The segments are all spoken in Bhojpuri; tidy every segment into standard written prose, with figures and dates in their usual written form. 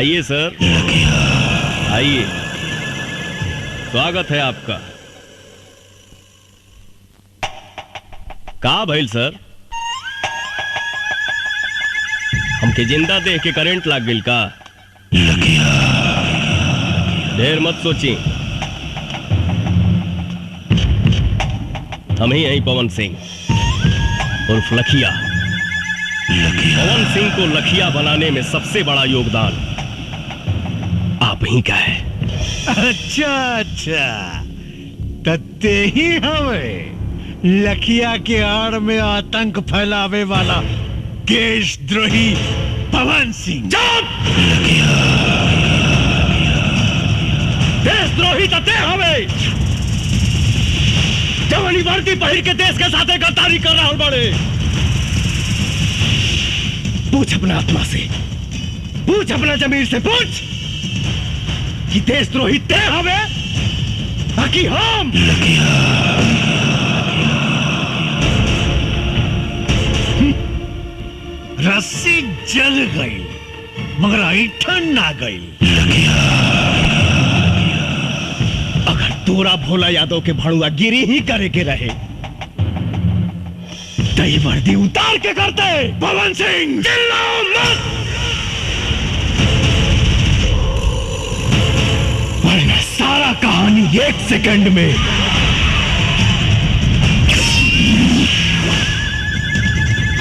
आइए सर, आइए, स्वागत है आपका। का भइल सर, हमके जिंदा देख के करंट लाग गइल का? ढेर मत सोची, हम ही हैं पवन सिंह उर्फ लखिया। पवन सिंह को लखिया बनाने में सबसे बड़ा योगदान आप ही का है। अच्छा अच्छा, तत्ते ही हमें लखिया के आड़ में आतंक फैलावे वाला देशद्रोही पवन सिंह। देशद्रोही तत्ते हमें जवानी वर्दी पहिर के देश के साथ गद्दारी कर रहा बड़े। पूछ अपना आत्मा से, पूछ अपना जमीर से, पूछ कि देशद्रोही ते हवे कि हम? रस्सी जल गई मगर ऐठन ना गई। अगर तोरा भोला यादव के भड़ुआ गिरी ही करे के रहे तई वर्दी उतार के करते। पवन सिंह चिल्लाओ मत, वरना सारा कहानी 1 सेकंड में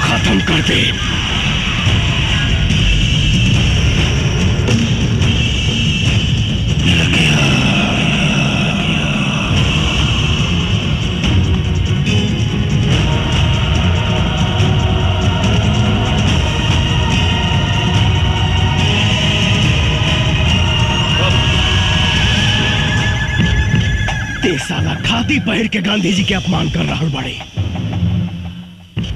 खत्म कर दे। साला खाकी पहन के गांधी जी के अपमान कर रहा बड़े,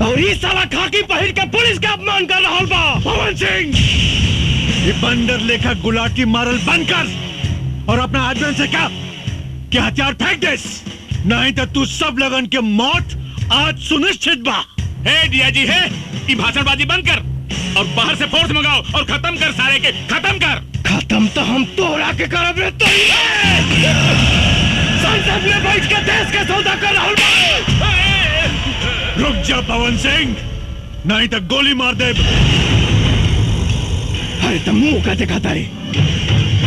और ये साला खाकी पहन के पुलिस का अपमान कर रहा बा। पवन सिंह, ये बंदर लेखा गुलाटी मारल बंद कर और अपना आदमी से कहा कि हथियार फेंक दे, नहीं तो तू सब लगन के मौत आज सुनिश्चित बा। हे दिया जी, है ये भाषणबाजी बंद कर और बाहर से फोर्स मंगाओ और खत्म कर, सारे के खत्म कर। खत्म तो हम तोड़ा के करब रे। तो संसद में बैठ के देश का सौदा कर रहा बा। रुक जा पवन सिंह, नहीं तो गोली मार दे। अरे तो मुंह का दिखाता रे,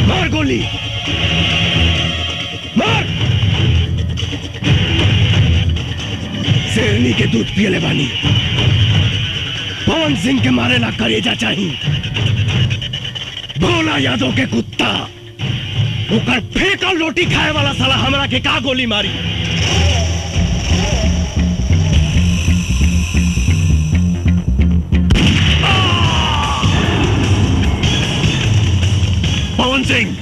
मार गोली मार। शेरनी के दूध पियले बानी, पवन सिंह के मारे ला करेजा चाहिए। भोला यादव के कुत्ता ओकर फेंकल रोटी खाए वाला साला हमरा के का गोली मारी। पवन सिंह,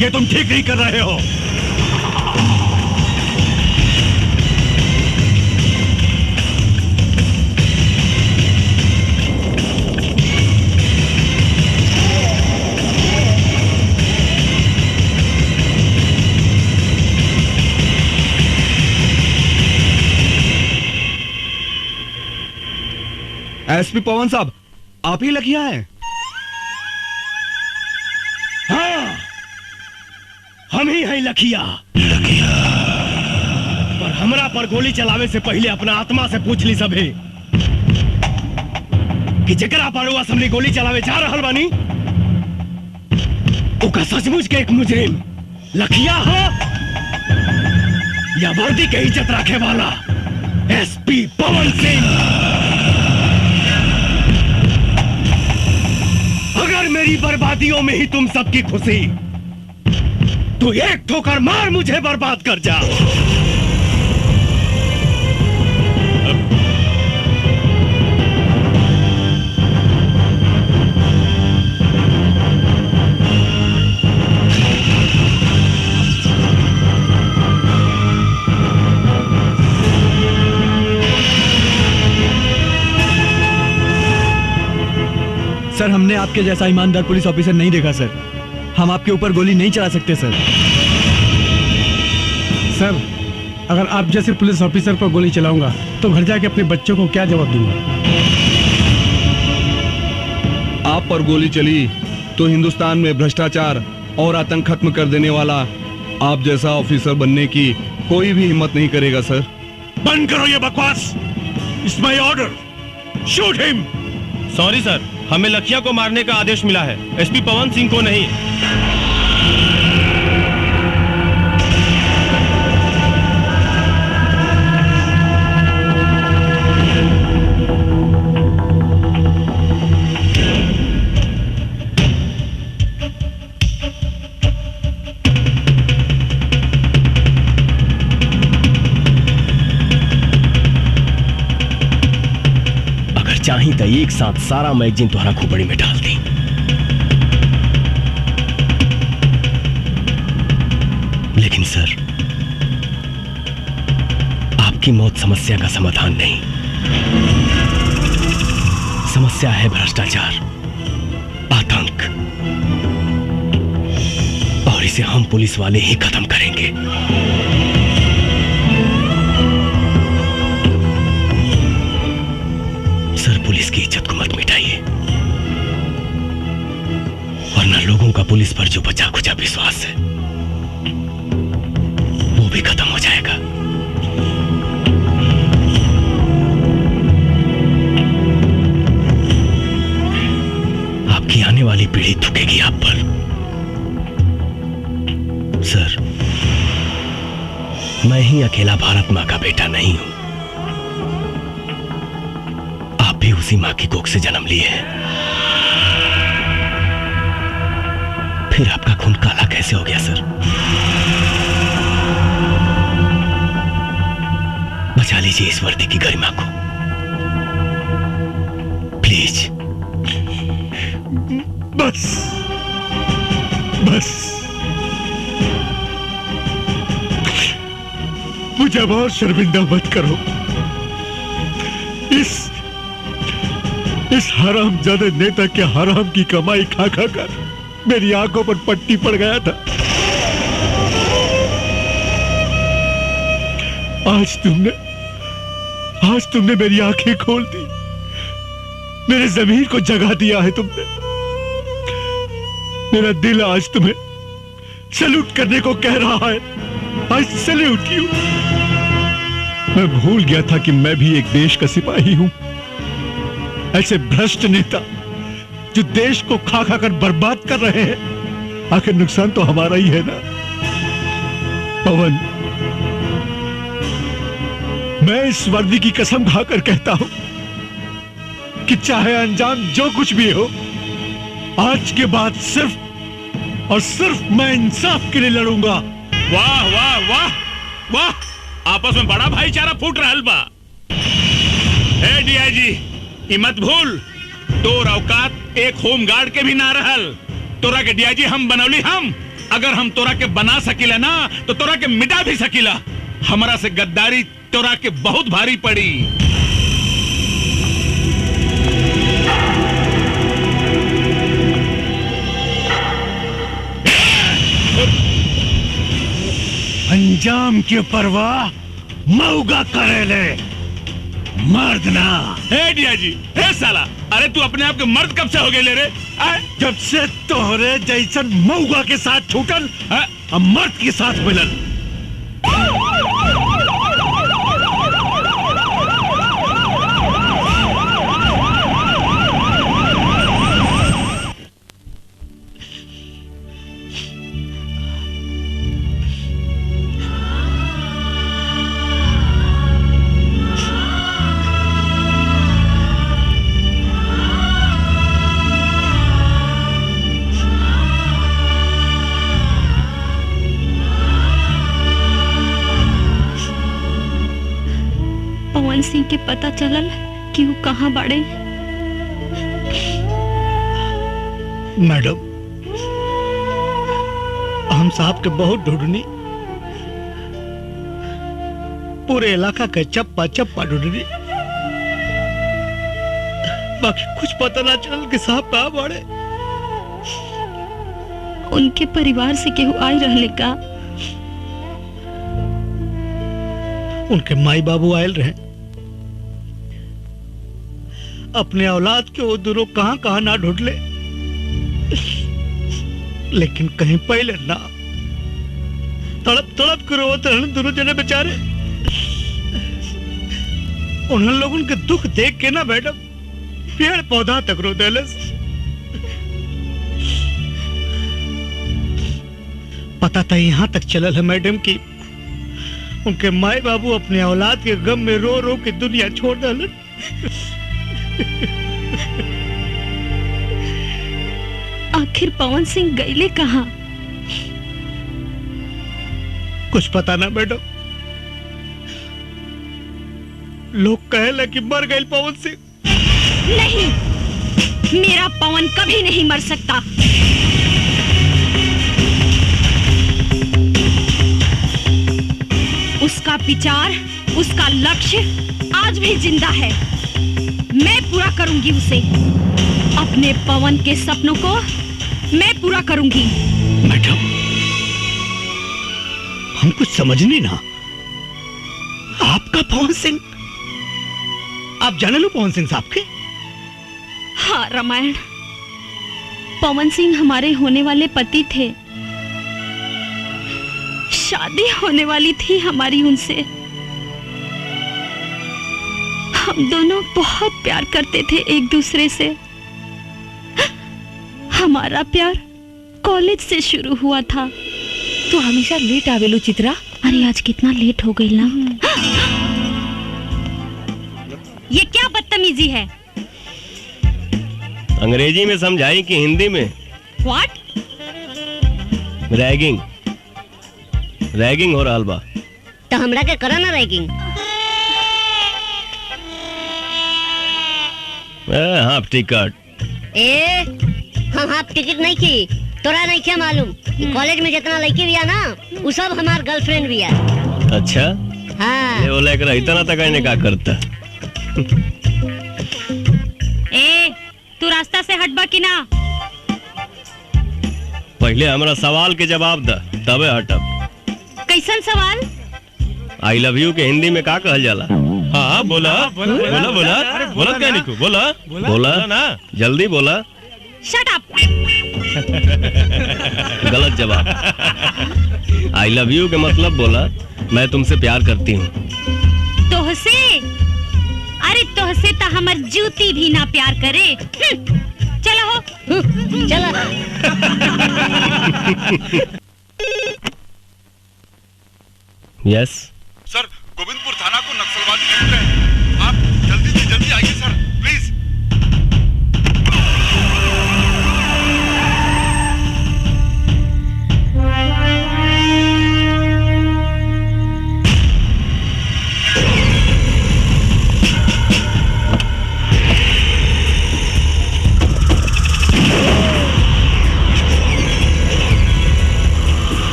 ये तुम ठीक नहीं कर रहे हो। एसपी पवन साहब, आप ही लखिया हैं? हाँ, हम ही हैं लखिया। पर हमरा पर गोली चलावे से पहले अपना आत्मा से पूछ ली सभी कि जकरा पर वो असम्बली गोली चलावे जा रहल बानी ओका सचमुच के एक मुजरिम लखिया हो या वर्दी के इज्जत रखे वाला एसपी पवन सिंह। अगर मेरी बर्बादियों में ही तुम सबकी खुशी, तो एक ठोकर मार मुझे बर्बाद कर जा। सर, हमने आपके जैसा ईमानदार पुलिस ऑफिसर नहीं देखा सर। हम आपके ऊपर गोली नहीं चला सकते सर। सर, अगर आप जैसे पुलिस ऑफिसर पर गोली चलाऊंगा तो घर जाके अपने बच्चों को क्या जवाब दूंगा? आप पर गोली चली तो हिंदुस्तान में भ्रष्टाचार और आतंक खत्म कर देने वाला आप जैसा ऑफिसर बनने की कोई भी हिम्मत नहीं करेगा सर। बंद करो ये बकवास। It's my order, shoot him. Sorry sir, हमें लखिया को मारने का आदेश मिला है, एसपी पवन सिंह को नहीं। चाही तो एक साथ सारा मैगजीन तुम्हारा खोपड़ी में डाल दी। लेकिन सर, आपकी मौत समस्या का समाधान नहीं। समस्या है भ्रष्टाचार, आतंक, और इसे हम पुलिस वाले ही खत्म करेंगे। सर, पुलिस की इज्जत को मत मिटाइए, वरना लोगों का पुलिस पर जो बचा खुचा विश्वास है वो भी खत्म हो जाएगा। आपकी आने वाली पीढ़ी थूकेगी आप पर। सर, मैं ही अकेला भारत मां का बेटा नहीं हूं, भी उसी मां की कोख से जन्म लिए हैं। फिर आपका खून काला कैसे हो गया सर? बचा लीजिए इस वर्दी की गरिमा को, प्लीज। बस बस, मुझे अब और शर्मिंदा मत करो। इस हरामजादे नेता के हराम की कमाई खा खा कर मेरी आंखों पर पट्टी पड़ गया था। आज तुमने मेरी आंखें खोल दी, मेरे ज़मीर को जगा दिया है तुमने। मेरा दिल आज तुम्हें सैल्यूट करने को कह रहा है। आज सैल्यूट यू। मैं भूल गया था कि मैं भी एक देश का सिपाही हूं। ऐसे भ्रष्ट नेता जो देश को खा खा कर बर्बाद कर रहे हैं, आखिर नुकसान तो हमारा ही है ना। पवन, मैं इस वर्दी की कसम खाकर कहता हूं कि चाहे अंजाम जो कुछ भी हो, आज के बाद सिर्फ और सिर्फ मैं इंसाफ के लिए लड़ूंगा। वाह वाह वाह वाह, आपस में बड़ा भाईचारा फूट रहा बा। ए डीआईजी, मत भूल, तोर औकात एक होमगार्ड के भी ना रहल। तोरा के डीआईजी हम बनौली हम। अगर हम तोरा के बना सकीला ना तो तोरा के मिटा भी सकीला। हमारा से गद्दारी तोरा के बहुत भारी पड़ी। अंजाम की परवाह मऊगा करेले, मर्द ना। ए डीआईजी, ए साला, अरे तू अपने आप के मर्द कब से हो गए ले रे? जब से तोहरे जैसन मऊगा के साथ छूटल, अब मर्द के साथ मिलल। पवन सिंह के पता चलल कि वो कहाँ बाड़े? मैडम, हम साहब के बहुत ढूंढनी, पूरे इलाका के चप्पा चप्पा ढूंढनी, बाकी कुछ पता ना चल कि साहब कहाँ बाड़े। उनके परिवार से केहू आई रहले का? उनके माई बाबू आयल रहे, अपने औलाद के वो दूरों कहां कहां ना ढूंढ ले। लेकिन कहीं पहले ना। तड़प तड़प के रोते रहन दोनों जने बेचारे। उन लोगों के दुख देख के ना मैडम पेड़ पौधा तक रो देलस। पता था यहां तक चलल है मैडम की उनके माए बाबू अपने औलाद के गम में रो रो के दुनिया छोड़ डालन। आखिर पवन सिंह गईले कहाँ? कुछ पता ना मैडम। लोग कहे कि मर गए पवन सिंह। नहीं, मेरा पवन कभी नहीं मर सकता। उसका विचार, उसका लक्ष्य आज भी जिंदा है। मैं पूरा करूंगी उसे। अपने पवन के सपनों को मैं पूरा करूंगी। मैडम, हम कुछ समझ नहीं ना। आपका पवन सिंह? आप जाने लो पवन सिंह साहब के? हाँ रामायण, पवन सिंह हमारे होने वाले पति थे। शादी होने वाली थी हमारी उनसे। हम दोनों बहुत प्यार करते थे एक दूसरे से। हमारा प्यार कॉलेज से शुरू हुआ था। तू हमेशा लेट आवेलू चित्रा। अरे आज कितना लेट हो गई ना। ये क्या बदतमीजी है? अंग्रेजी में समझाई कि हिंदी में? व्हाट? रैगिंग रैगिंग हो रहा बा। तो हमरा के करा ना रैगिंग। Half ticket. हम हाफ टिकट नहीं की। तोरा नहीं क्या मालूम? कॉलेज में जितना लड़की भी है ना वो सब हमार गर्लफ्रेंड भी है। अच्छा हाँ। ये बोला कर इतना तक आने का करता। तू रास्ता से हटबा कि ना? पहले हमारा सवाल के जवाब द तबे हटब। कैसन सवाल? आई लव यू के हिंदी में का कहल जाला? हाँ बोला बोला बोला बोला बोला क्या निकू बोला बोला ना जल्दी बोला। Shut up. गलत जवाब। आई लव यू के मतलब बोला मैं तुमसे प्यार करती हूँ। तोहसे? अरे तोहसे तो हमार जूती भी ना प्यार करे। चलो हो। चलो। यस सर, गोविंदपुर थाना को नक्सलवादी लूट रहे हैं। आप जल्दी से जल्दी आइए सर, प्लीज।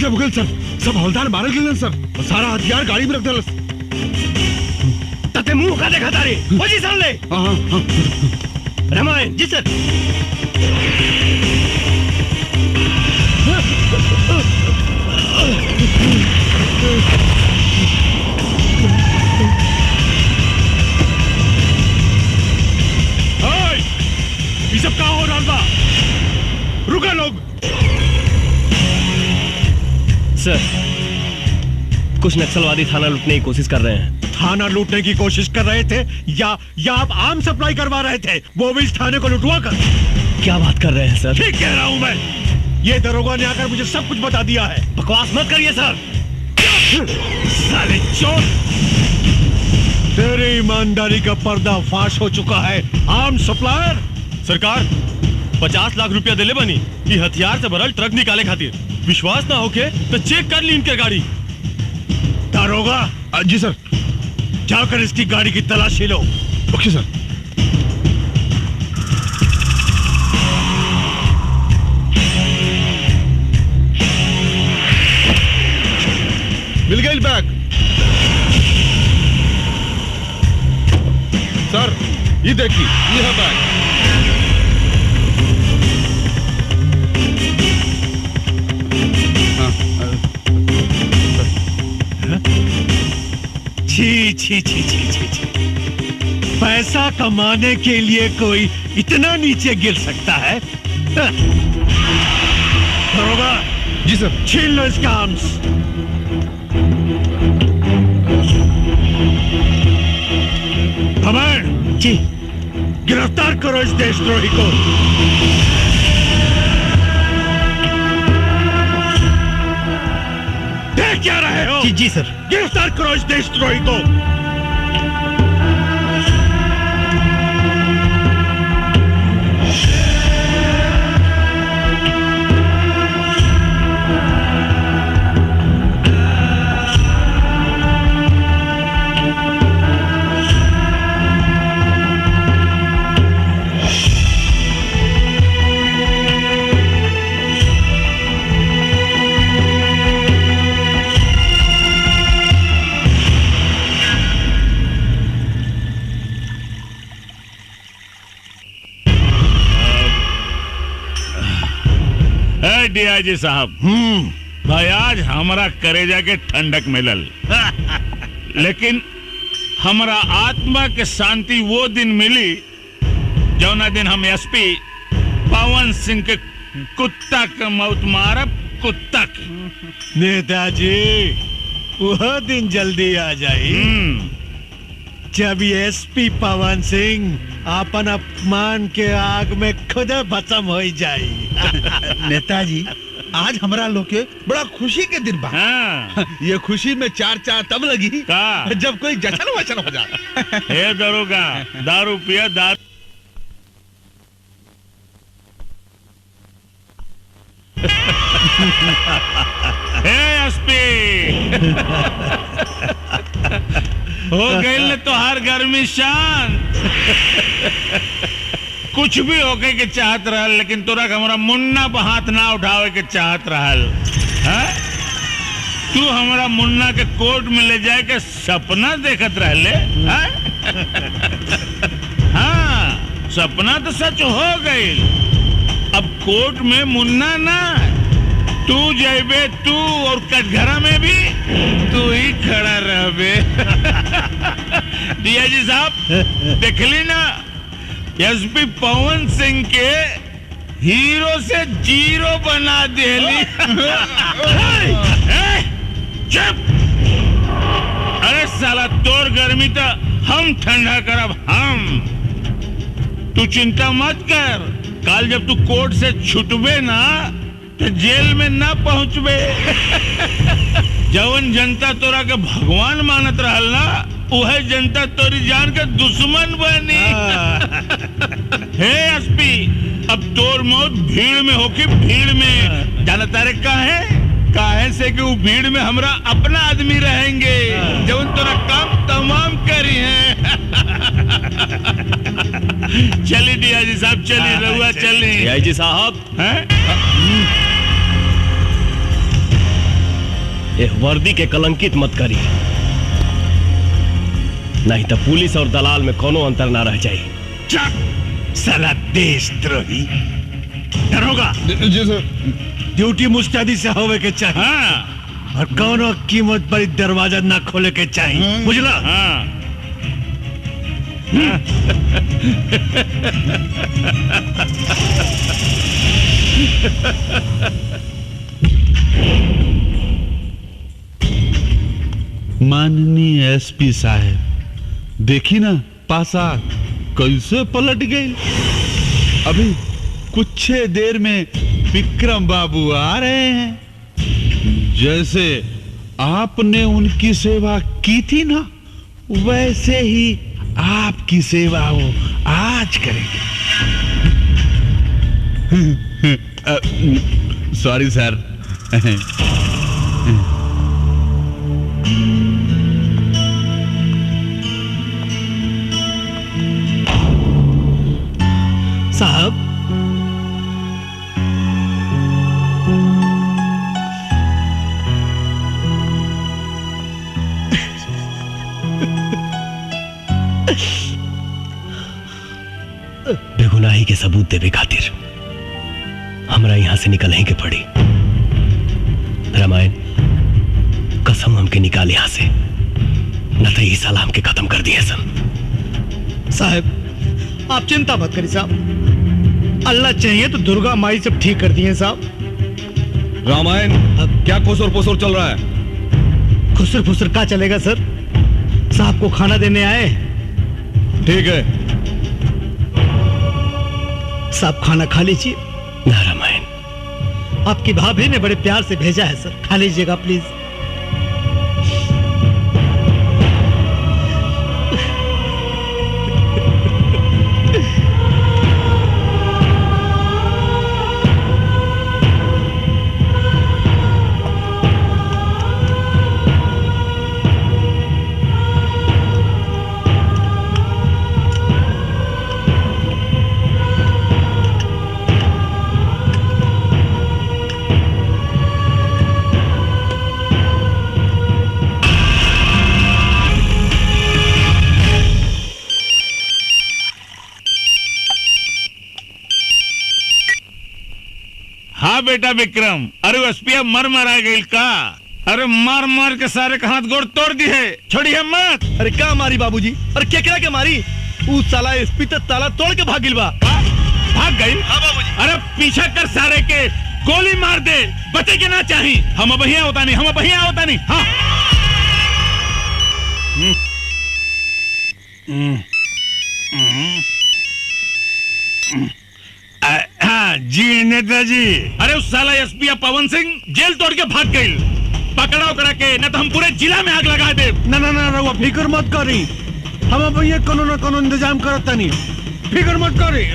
मुगल सर, सब हवलदार मारे गए सर। सारा हथियार गाड़ी में रख दल। तते मुंह का देखा तारे। पोजीशन ले। रामायण जी सर। ये सब क्या हो रहा बा? रुका लोग। सर, कुछ नक्सलवादी थाना लूटने की कोशिश कर रहे हैं। थाना लूटने की कोशिश कर रहे थे या आप आम सप्लाई करवा रहे थे? वो भी इस थाने को लुटवा कर। क्या बात कर रहे हैं सर? ठीक कह रहा हूं मैं। ये दरोगा ने आकर मुझे सब कुछ बता दिया है। बकवास मत करिए सर। साले चोर, तेरी ईमानदारी का पर्दा फाश हो चुका है। आम सप्लायर। सरकार 50 लाख रुपया दिले बनी ये हथियार से भरल ट्रक निकाले खातिर। विश्वास ना होके तो चेक कर ली इनके गाड़ी। दारोगा। जी सर। जाकर इसकी गाड़ी की तलाशी लो। ओके सर। मिल गई बैग। सर ये देखिए, ये है बैग। छी छी छी छी छी छी, पैसा कमाने के लिए कोई इतना नीचे गिर सकता है? दरोगा जी सर। छीन लो इसका आर्म्स। भमर जी। गिरफ्तार करो इस देशद्रोही को। देख क्या रहे हो? जी जी सर। गिरफ्तार करो इस देशद्रोही को। डीआईजी साहब, भाई आज हमारा करेजा के ठंडक मिलल, लेकिन हमारा आत्मा के शांति वो दिन मिली जौना दिन हम एसपी पवन सिंह के कुत्ता के मौत मारब, कुत्ता के। नेताजी, वह दिन जल्दी आ जाई जब एसपी पवन सिंह अपन अपमान के आग में खुद भस्म हो जाई। नेताजी, आज हमारा लोग के बड़ा खुशी के दिन बा। हाँ। ये खुशी में चार तब लगी का? जब कोई जचन वचन हो जाए। हे दरोगा, दारू पिया दारू। हे एसपी, हो गई तो हर गर्मी शांत। कुछ भी होके के चाहत रहल, लेकिन तोरा हमारा मुन्ना पर हाथ ना उठावे के चाहत रहल। तू हमारा मुन्ना के कोर्ट में ले जाए के सपना देखत रहले। हाँ, सपना तो सच हो गई। अब कोर्ट में मुन्ना ना, तू जाइबे, तू और कटघरा में भी तू ही खड़ा रहबे। डीआईजी साहब, देखली ना, एसपी पवन सिंह के हीरो से जीरो बना देली। चुप! अरे साला, तोर गर्मी तो हम ठंडा करब, हम। तू चिंता मत कर, कल जब तू कोर्ट से छुटबे ना तो जेल में ना पहुंचबे। जवन जनता तोरा के भगवान मानत रहल ना, वह जनता तोरी जान के दुश्मन बनी। हे एसपी, अब तोर मौत भीड़ में होके, भीड़ में। जाना तारे काहे से कि वो भीड़ में हमरा अपना आदमी रहेंगे, जवन तोरा काम तमाम करी है। चली डीआईजी साहब, चली रहुआ, चली। डीआईजी साहब, ये वर्दी के कलंकित मत करी, नहीं तो पुलिस और दलाल में कोनो अंतर ना रह जाए। साला देशद्रोही। दरोगा जी सर। ड्यूटी मुस्तैदी से होवे के चाहिए। हाँ। और कोनो कीमत पर दरवाजा ना खोले के चाहिए, बुझला? हाँ। माननीय एसपी साहब, देखी ना पासा कैसे पलट गई। अभी कुछ देर में विक्रम बाबू आ रहे हैं। जैसे आपने उनकी सेवा की थी ना, वैसे ही आपकी सेवा वो आज करेंगे। सॉरी सर। साहब, के सबूत देवे खातिर हमरा यहां से निकल के पड़ी। रामायण कसम हमके निकाल यहां से, न तो ये साला हमके खत्म कर दिए सन। साहब आप चिंता मत करिए साहब, अल्लाह चाहिए तो दुर्गा माई सब ठीक कर दिए साहब। रामायण अब क्या खुसर फुसर चल रहा है? खुसर फुसर क्या चलेगा सर, साहब को खाना देने आए। ठीक है साहब खाना खा लीजिए। ना रामायण, आपकी भाभी ने बड़े प्यार से भेजा है सर, खा लीजिएगा प्लीज। हाँ बेटा विक्रम, अरे एसपी मर आ गई का? अरे मार मार के सारे का हाथ गोड़ तोड़ दी है, छोड़िए मत। अरे क्या मारी बाबूजी? अरे केकरा के मारी? उस साला एसपी तो ताला तोड़ के भागिल बा। भाग गई? हाँ बाबूजी। अरे पीछा कर सारे के, गोली मार दे, बचे के ना चाहिए। हम बढ़िया होता नहीं, हम बढ़िया होता नहीं। हाँ हाँ जी नेताजी। अरे उस साला एसपी पवन सिंह जेल तोड़ के भाग गई, पकड़ाओ करा के, न तो हम पूरे जिला में आग लगा दे। ना ना ना रहुआ फिक्र मत करी, हम भैया कोनो न कोनो इंतजाम करता नहीं, फिक्र मत करी।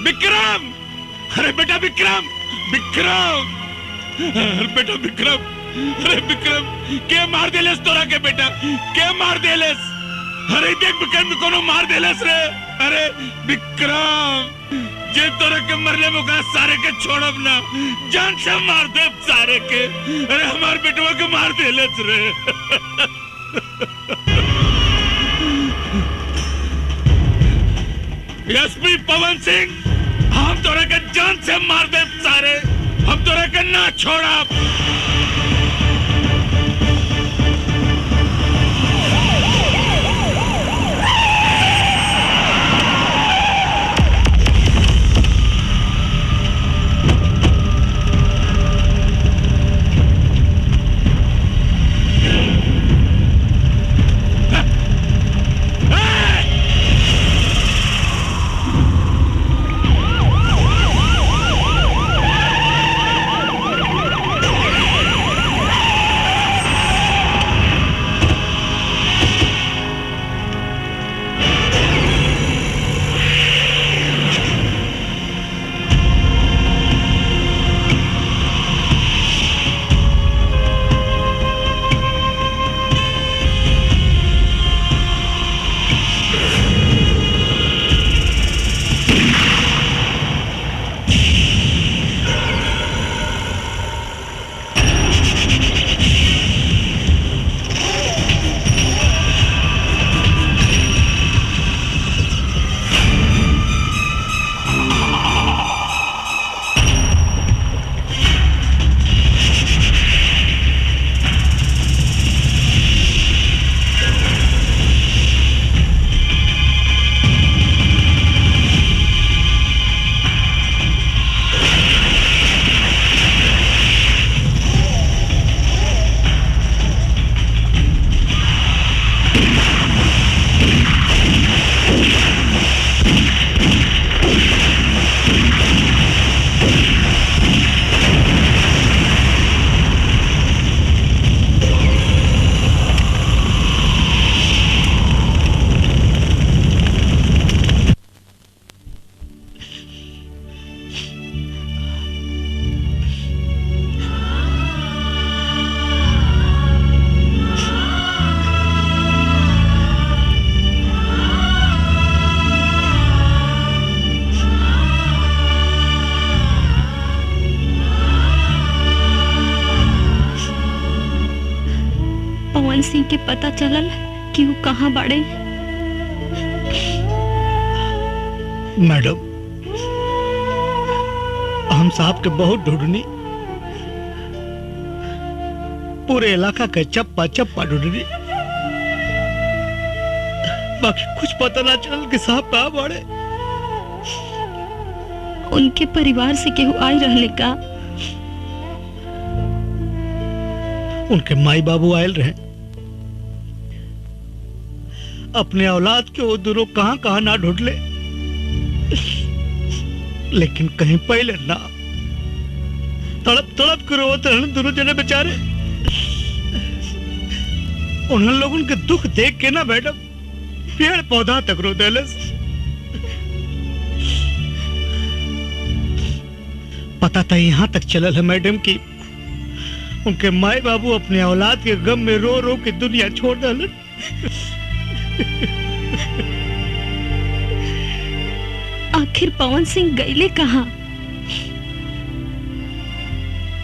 विक्रम, अरे बेटा विक्रम, विक्रम, अरे बेटा विक्रम, अरे विक्रम, के मार देलेस तोरा के बेटा, के मार देलेस? अरे देख विक्रम कोनो मार देलेस रे। अरे विक्रम, जे तोरा के मरले मुका सारे के छोड़ब ना, जान से मार दे सारे के। अरे हमार बेटवा के मार देलेस रे। एसपी पवन सिंह, हम तोरा के जान से मार दे सारे, हम तोरे के ना छोड़ा। पवन सिंह के पता चलल कि वो कहाँ बाड़े? मैडम, हम साहब के बहुत ढूंढनी, पूरे इलाका के चप्पा चप्पा ढूंढनी, बाकी कुछ पता ना चल कि साहब कहाँ बाड़े। उनके परिवार से केहू आई रहले का? उनके माई बाबू आयल रहे, अपने औलाद के वो दोनों कहां कहां ना ढूंढ ले, लेकिन कहीं पहले ना। तड़प तड़प के रोते रहने दोनों जने बेचारे। उन लोगों के दुख देख के ना मैडम पेड़ पौधा तक रो देलस। पता था यहां तक चलल है मैडम कि उनके माए बाबू अपने औलाद के गम में रो रो के दुनिया छोड़ डालन। आखिर पवन सिंह गईले कहाँ?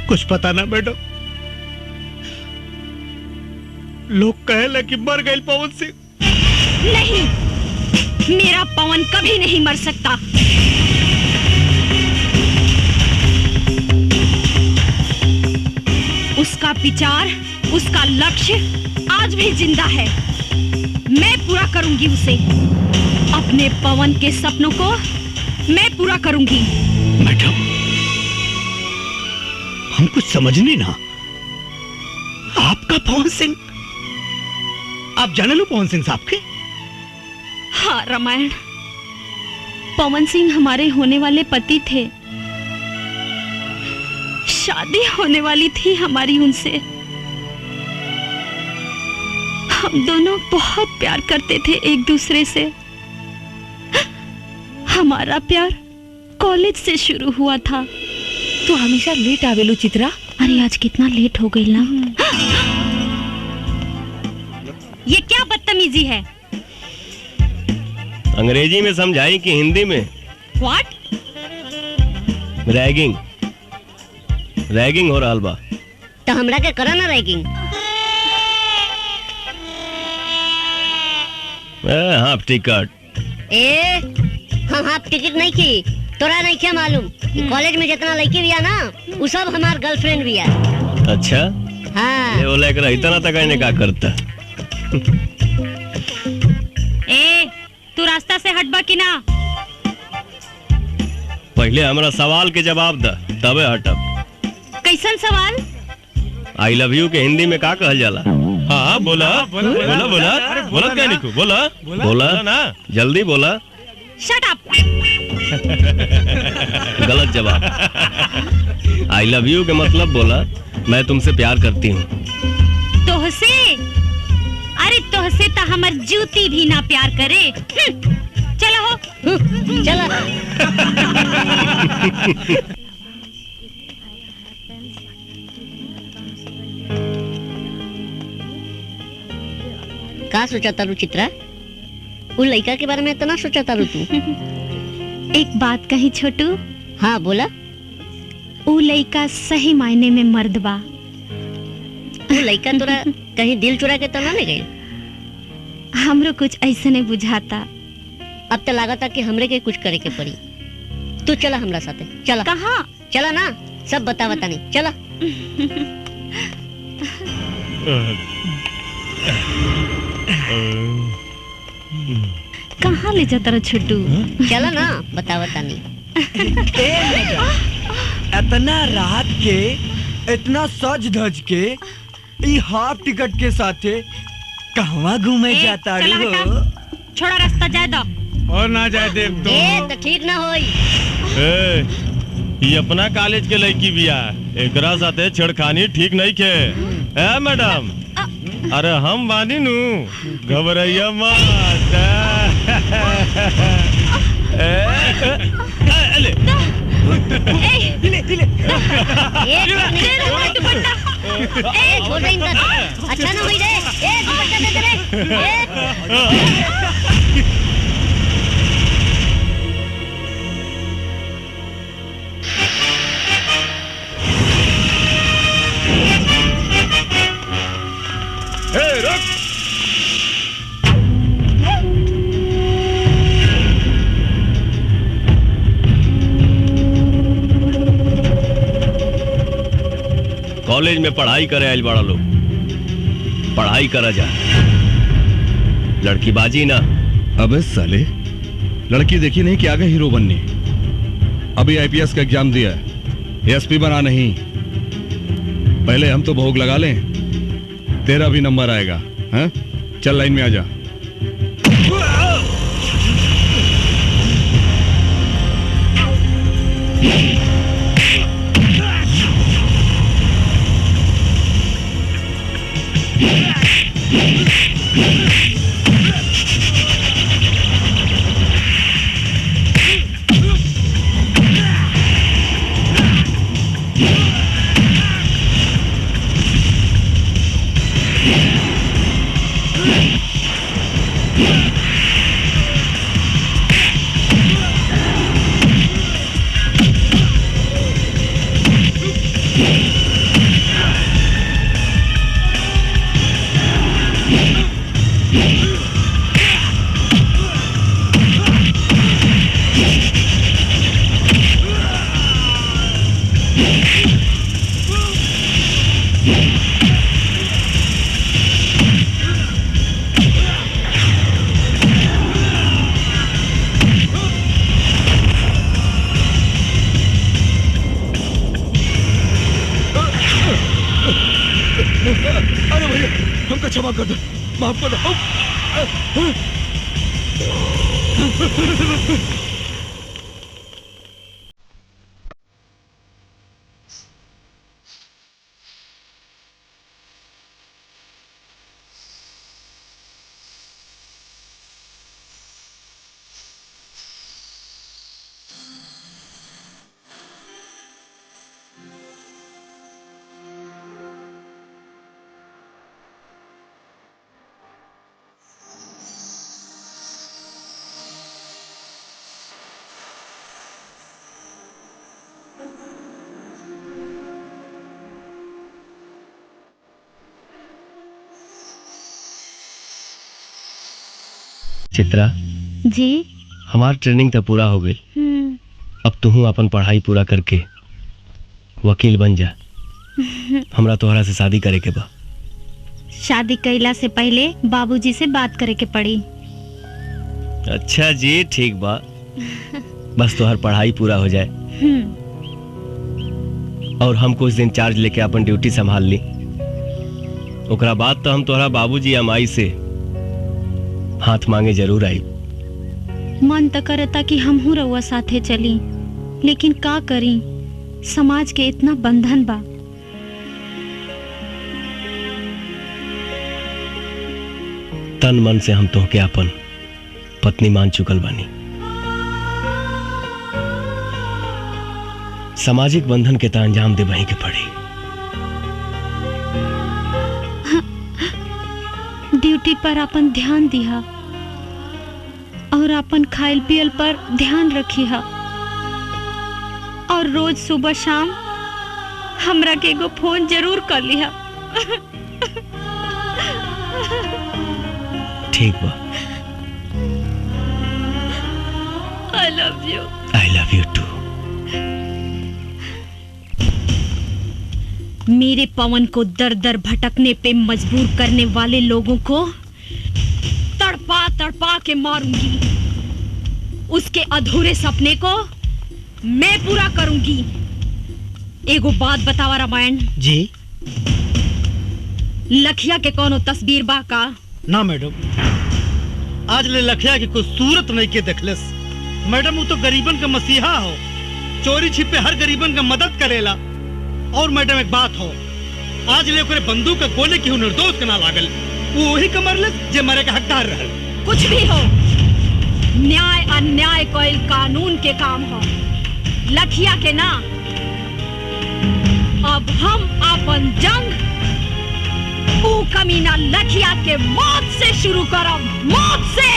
कुछ पता ना मैडम, लोग कहे कि मर गए पवन सिंह। नहीं, मेरा पवन कभी नहीं मर सकता। उसका विचार, उसका लक्ष्य आज भी जिंदा है। मैं पूरा करूंगी उसे। अपने पवन के सपनों को मैं पूरा करूंगी। मैडम, हम कुछ समझने ना। आपका पवन सिंह, आप जाने लो पवन सिंह साहब के? हाँ रामायण, पवन सिंह हमारे होने वाले पति थे। शादी होने वाली थी हमारी उनसे। हम दोनों बहुत प्यार करते थे एक दूसरे से। हमारा प्यार कॉलेज से शुरू हुआ था। तू हमेशा लेट आवेलू चित्रा। अरे आज कितना लेट हो गई ना। ये क्या बदतमीजी है? अंग्रेजी में समझाई कि हिंदी में? व्हाट? रैगिंग, रैगिंग हो रहा बा। तो हमरा के करा ना रैगिंग। Half ticket. हम हाफ टिकट नहीं की, तोरा नहीं क्या मालूम कॉलेज में जितना लड़की भी है ना वो सब हमार गर्लफ्रेंड भी है। अच्छा हाँ ये बोला कर इतना तक आने का करता। ए तू रास्ता से हटबा कि ना? पहले हमरा सवाल के जवाब द तबे हटब। कैसन सवाल? आई लव यू के हिंदी में का कहल जाला? हाँ बोला बोला बोला बोला बोला क्या निकू बोला बोला ना जल्दी बोला। Shut up. गलत जवाब। आई लव यू के मतलब बोला मैं तुमसे प्यार करती हूँ। तोहसे? अरे तोहसे तो हमार जूती भी ना प्यार करे। चलो हो चला। का सोचा तारू चित्रा? वो लड़का के बारे में इतना सोचा तारू तू? एक बात कही छोटू। हाँ बोला। वो लड़का सही मायने में मर्द बा। वो लड़का तोरा कहीं दिल चुरा के तो ना ले गई? हमरो कुछ ऐसे नहीं बुझाता। अब तो लागता कि हमरे के कुछ करे के पड़ी। तू चला हमरा साथे चला। कहाँ? चला ना सब बता नहीं चला। कहाँ ले जाता रहा छोटू? चला ना बता नहीं। इतना रात के इतना सज धज के ई हाफ टिकट के साथे कहवा घूमे जाता चला हो? हटा। छोड़ा रास्ता जाए दो। और ना जाए देव तो। तो ठीक ना होई। ये अपना कॉलेज के लड़की बिया एकरा साथे छेड़खानी ठीक नहीं के। ए मैडम अरे हम बानी नु घबराइया मत। ले छोड़ दे इनका। अच्छा ना हुई रे। दुपट्टा दे दे रे। रुक। कॉलेज में पढ़ाई करे आइल बड़ा लोग पढ़ाई करा जा लड़की बाजी ना। अबे साले लड़की देखी नहीं कि आगे हीरो बनने। अभी आईपीएस का एग्जाम दिया एसपी बना नहीं। पहले हम तो भोग लगा लें तेरा भी नंबर आएगा। हाँ चल लाइन में आ जा। अरे भैया हमको क्षमा कर दो माफ कर दो। चित्रा जी हमार ट्रेनिंग तो पूरा हो गई अब तू अपन पढ़ाई पूरा करके वकील बन जा। हमरा तोहरा से शादी करे के बा। शादी कैला से पहले बाबूजी से बात करे के पड़ी। अच्छा जी, ठीक बा। बस तोहर पढ़ाई पूरा हो जाए और हम कुछ दिन चार्ज लेके अपन ड्यूटी संभाल ली। ओकरा बाद तो हम तोहरा बाबूजी या माई से हाथ मांगे जरूर आई। मन तो करता कि हमहू रउआ साथे चली, लेकिन का करी, समाज के इतना बंधन बा। तन मन से हम तोहके अपन पत्नी मान चुकल बानी। सामाजिक बंधन के ता अंजाम दे वहीं के पड़ी। ड्यूटी पर अपन ध्यान दिहा और अपन खाइल पियल पर ध्यान रखिहा और रोज सुबह शाम हमरा के एगो फोन जरूर कर लिहा। ठीक बा। I love you. I love you too. मेरे पवन को दर दर भटकने पे मजबूर करने वाले लोगों को तड़पा तड़पा के मारूंगी। उसके अधूरे सपने को मैं पूरा करूंगी। एगो बात बतावा रामायण जी। लखिया के कोनो तस्वीर बा का? ना मैडम, आज ले लखिया की कोई सूरत नहीं के देखलस। मैडम वो तो गरीबन का मसीहा हो, चोरी छिपे हर गरीबन का मदद करेला। और मैडम एक बात हो, आज ले ओकरे बंदूक का गोले की निर्दोष के ना लागल, वो वही कमरलस जे मरे का हकदार रहल। कुछ भी हो, न्याय अन्याय कोई कानून के काम हो, लखिया के ना। अब हम अपन जंग वो कमीना लखिया के मौत से शुरू करब, मौत से।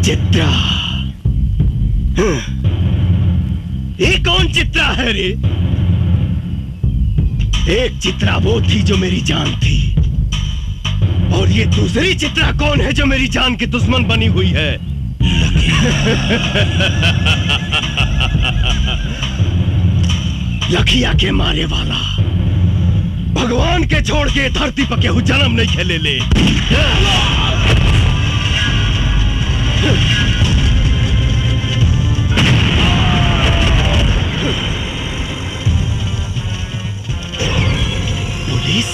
चित्रा, ये कौन चित्रा है रे? एक चित्रा वो थी जो मेरी जान थी, और ये दूसरी चित्रा कौन है जो मेरी जान की दुश्मन बनी हुई है? लखिया के मारे वाला भगवान के छोड़ के धरती पर केहू जन्म नहीं खेले ले। पुलिस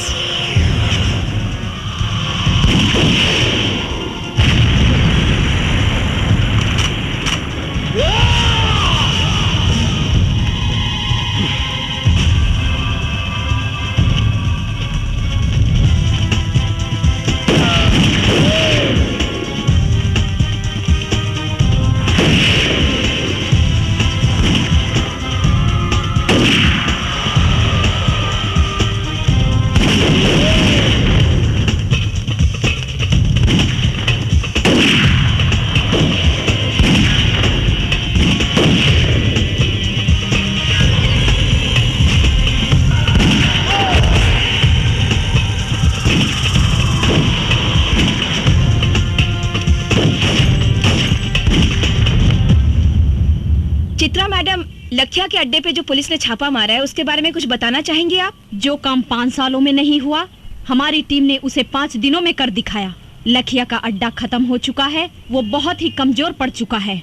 मैडम, लखिया के अड्डे पे जो पुलिस ने छापा मारा है उसके बारे में कुछ बताना चाहेंगे आप? जो काम 5 सालों में नहीं हुआ, हमारी टीम ने उसे 5 दिनों में कर दिखाया। लखिया का अड्डा खत्म हो चुका है, वो बहुत ही कमजोर पड़ चुका है।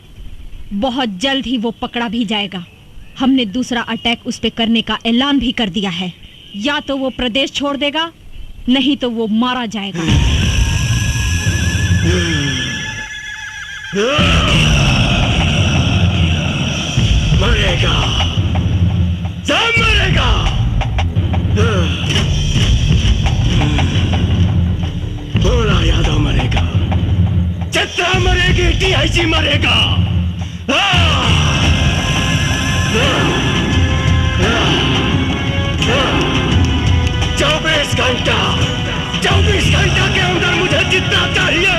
बहुत जल्द ही वो पकड़ा भी जाएगा। हमने दूसरा अटैक उस पे करने का ऐलान भी कर दिया है। या तो वो प्रदेश छोड़ देगा, नहीं तो वो मारा जाएगा। मरेगा, सब मरेगा। भोला यादव मरेगा, चित्रा मरेगी, DIG मरेगा। 24 घंटा के अंदर मुझे जितना चाहिए।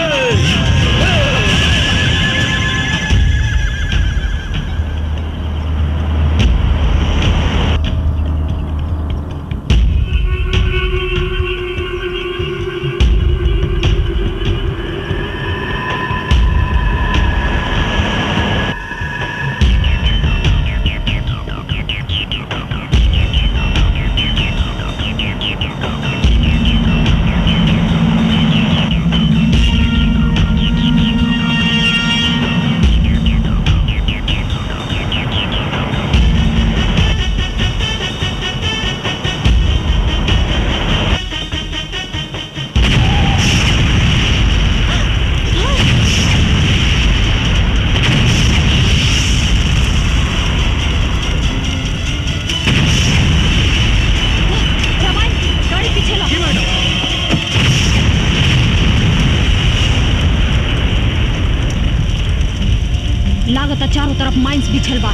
चारों तरफ माइंस बिछल बा।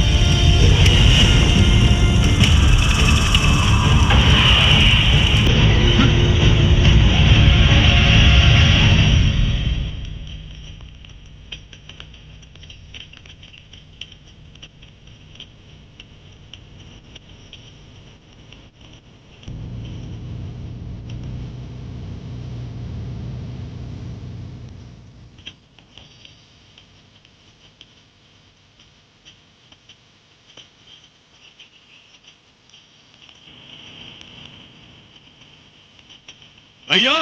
भैया,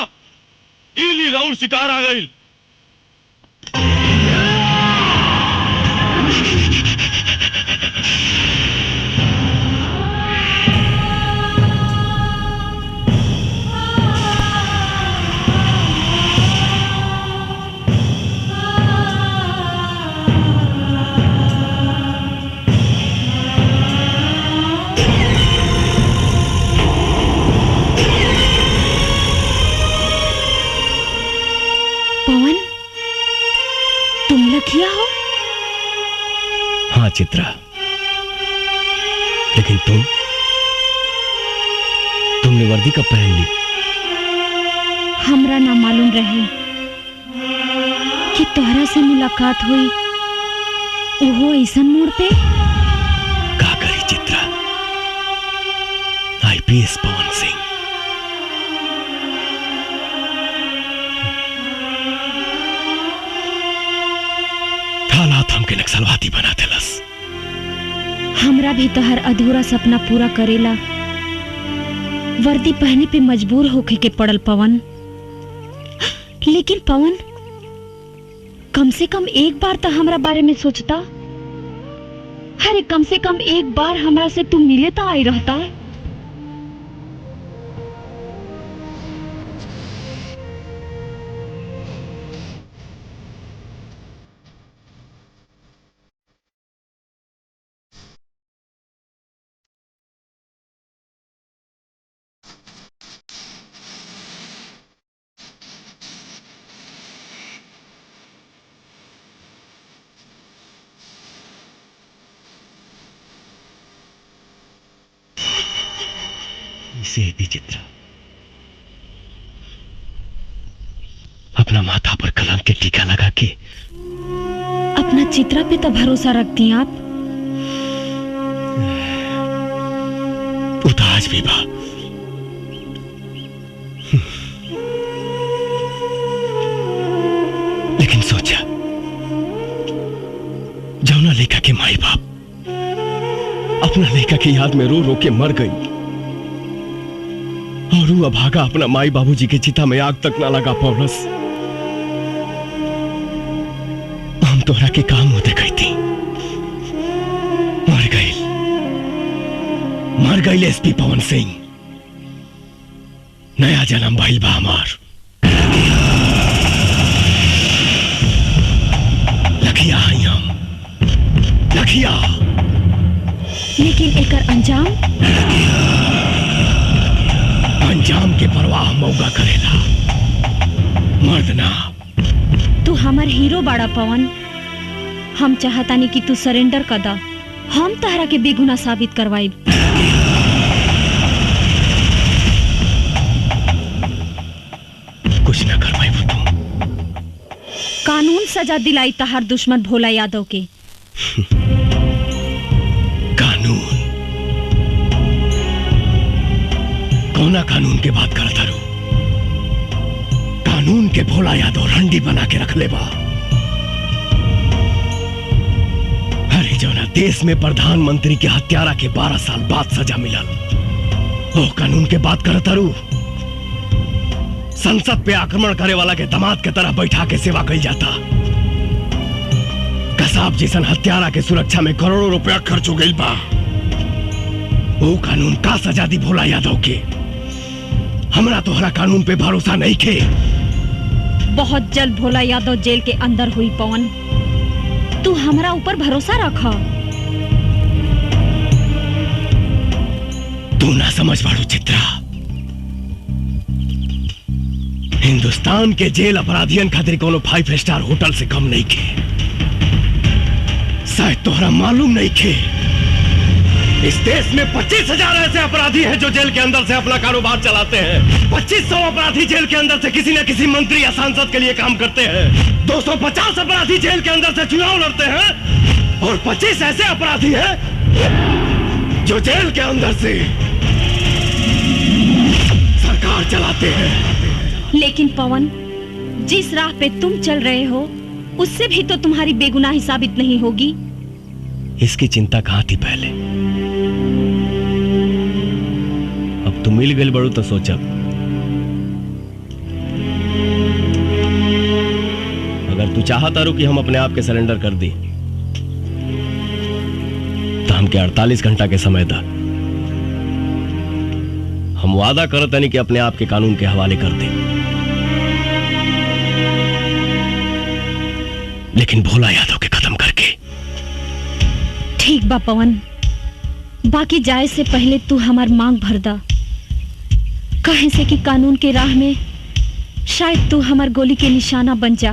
इली राउंड शिकार आ गई। हाँ चित्रा, लेकिन तुमने वर्दी कब पहन ली? हमरा ना मालूम रहे कि तोहरा से मुलाकात हुई ओहो ऐसन मोड़ पे। का करी चित्रा, IPS पवन सिंह। हालात हमके नक्सलवादी बना देलस। हमरा भी तो हर अधूरा सपना पूरा करेला वर्दी पहने पे मजबूर होके के पड़ल पवन। लेकिन पवन, कम से कम एक बार तो हमरा बारे में सोचता। अरे कम से कम एक बार हमरा से तू मिले तो आई रहता। सीधी चित्रा, अपना माथा पर कलम के टीका लगा के अपना चित्रा पे तो भरोसा रखती आप। उदास भी बा। लेकिन सोचा, जौना लेखा के माई बाप अपना लड़का की याद में रो रो के मर गई और वो अभागा अपना माई बाबूजी के चिता में आग तक ना लगा पौलस। हम तोहरा के काम होते गई थी, मर गई एसपी पवन सिंह। नया जन्म भइल बा हमार। लखिया हई हम, लखिया। लेकिन एकर अंजाम? अंजाम के परवाह मौका करेला, मर्द ना। तू हमार हीरो बाड़ा पवन। हम चाहतानी कि तू सरेंडर कर दा। हम तहरा के बेगुनाह साबित करवाई। कुछ ना करवाई वो तुम। कानून सजा दिलाई तहार दुश्मन भोला यादव के। कानून? कौना कानून के बात करता रू? कानून के भोला यादव रंडी बना के रख ले बा। अरे जौना देश में प्रधानमंत्री के हत्यारा के 12 साल बाद सजा मिलल, वो कानून के बात करता रू? संसद पे आक्रमण करे वाला के दामाद के तरह बैठा के सेवा कई जाता। कसाब जैसन हत्यारा के सुरक्षा में करोड़ों रुपया खर्च हो गई बा। वो कानून का सजा दी भोला यादव के? हमरा तोहरा कानून पे भरोसा नहीं खे। बहुत जल्द भोला यादव जेल के अंदर हुई पवन। तू हमरा ऊपर भरोसा रखा। तू ना समझ पाड़ू चित्रा। हिंदुस्तान के जेल अपराधियन खातिर कोनो 5 स्टार होटल से कम नहीं के। शायद तोहरा मालूम नहीं के, इस देश में 25,000 ऐसे अपराधी हैं जो जेल के अंदर से अपना कारोबार चलाते हैं। 2500 अपराधी जेल के अंदर से किसी न किसी मंत्री या सांसद के लिए काम करते हैं। 250 अपराधी जेल के अंदर से चुनाव लड़ते हैं और 25 ऐसे अपराधी हैं जो जेल के अंदर से सरकार चलाते हैं। लेकिन पवन, जिस राह पे तुम चल रहे हो उससे भी तो तुम्हारी बेगुनाही साबित नहीं होगी। इसकी चिंता कहां थी पहले? अब तुम मिल गए बड़ू तो सोचब। अगर तू चाहता रू कि हम अपने आप के सरेंडर कर दी तो हमके 48 घंटा के समय था। हम वादा करते नहीं कि अपने आप के कानून के हवाले कर दे। लेकिन भोला यादव के खत्म करके। ठीक बा पवन, बाकी जाए से पहले तू हमार मांग भर दा। कहे से कि कानून के राह में शायद तू हमार गोली के निशाना बन जा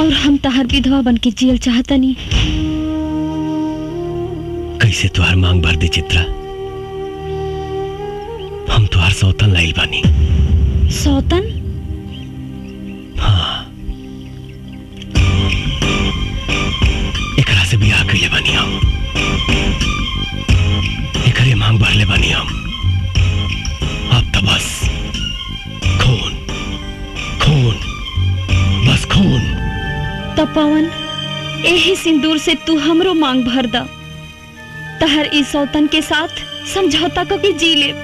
और हम तहार विधवा बन के जियल चाहता नहीं। कैसे तुहार मांग भर दी चित्रा? हम तुहार सौतन लाइल बानी। सौतन? हाँ, एकरा से बियाह कइले बानी हम। एकरे मांग भरले बानी हम। अब तो बस खून, खून, बस खून। तब पवन, यही सिंदूर से तू हमरो मांग भर दा। तहर इस सौतन के साथ समझौता करके जी ले।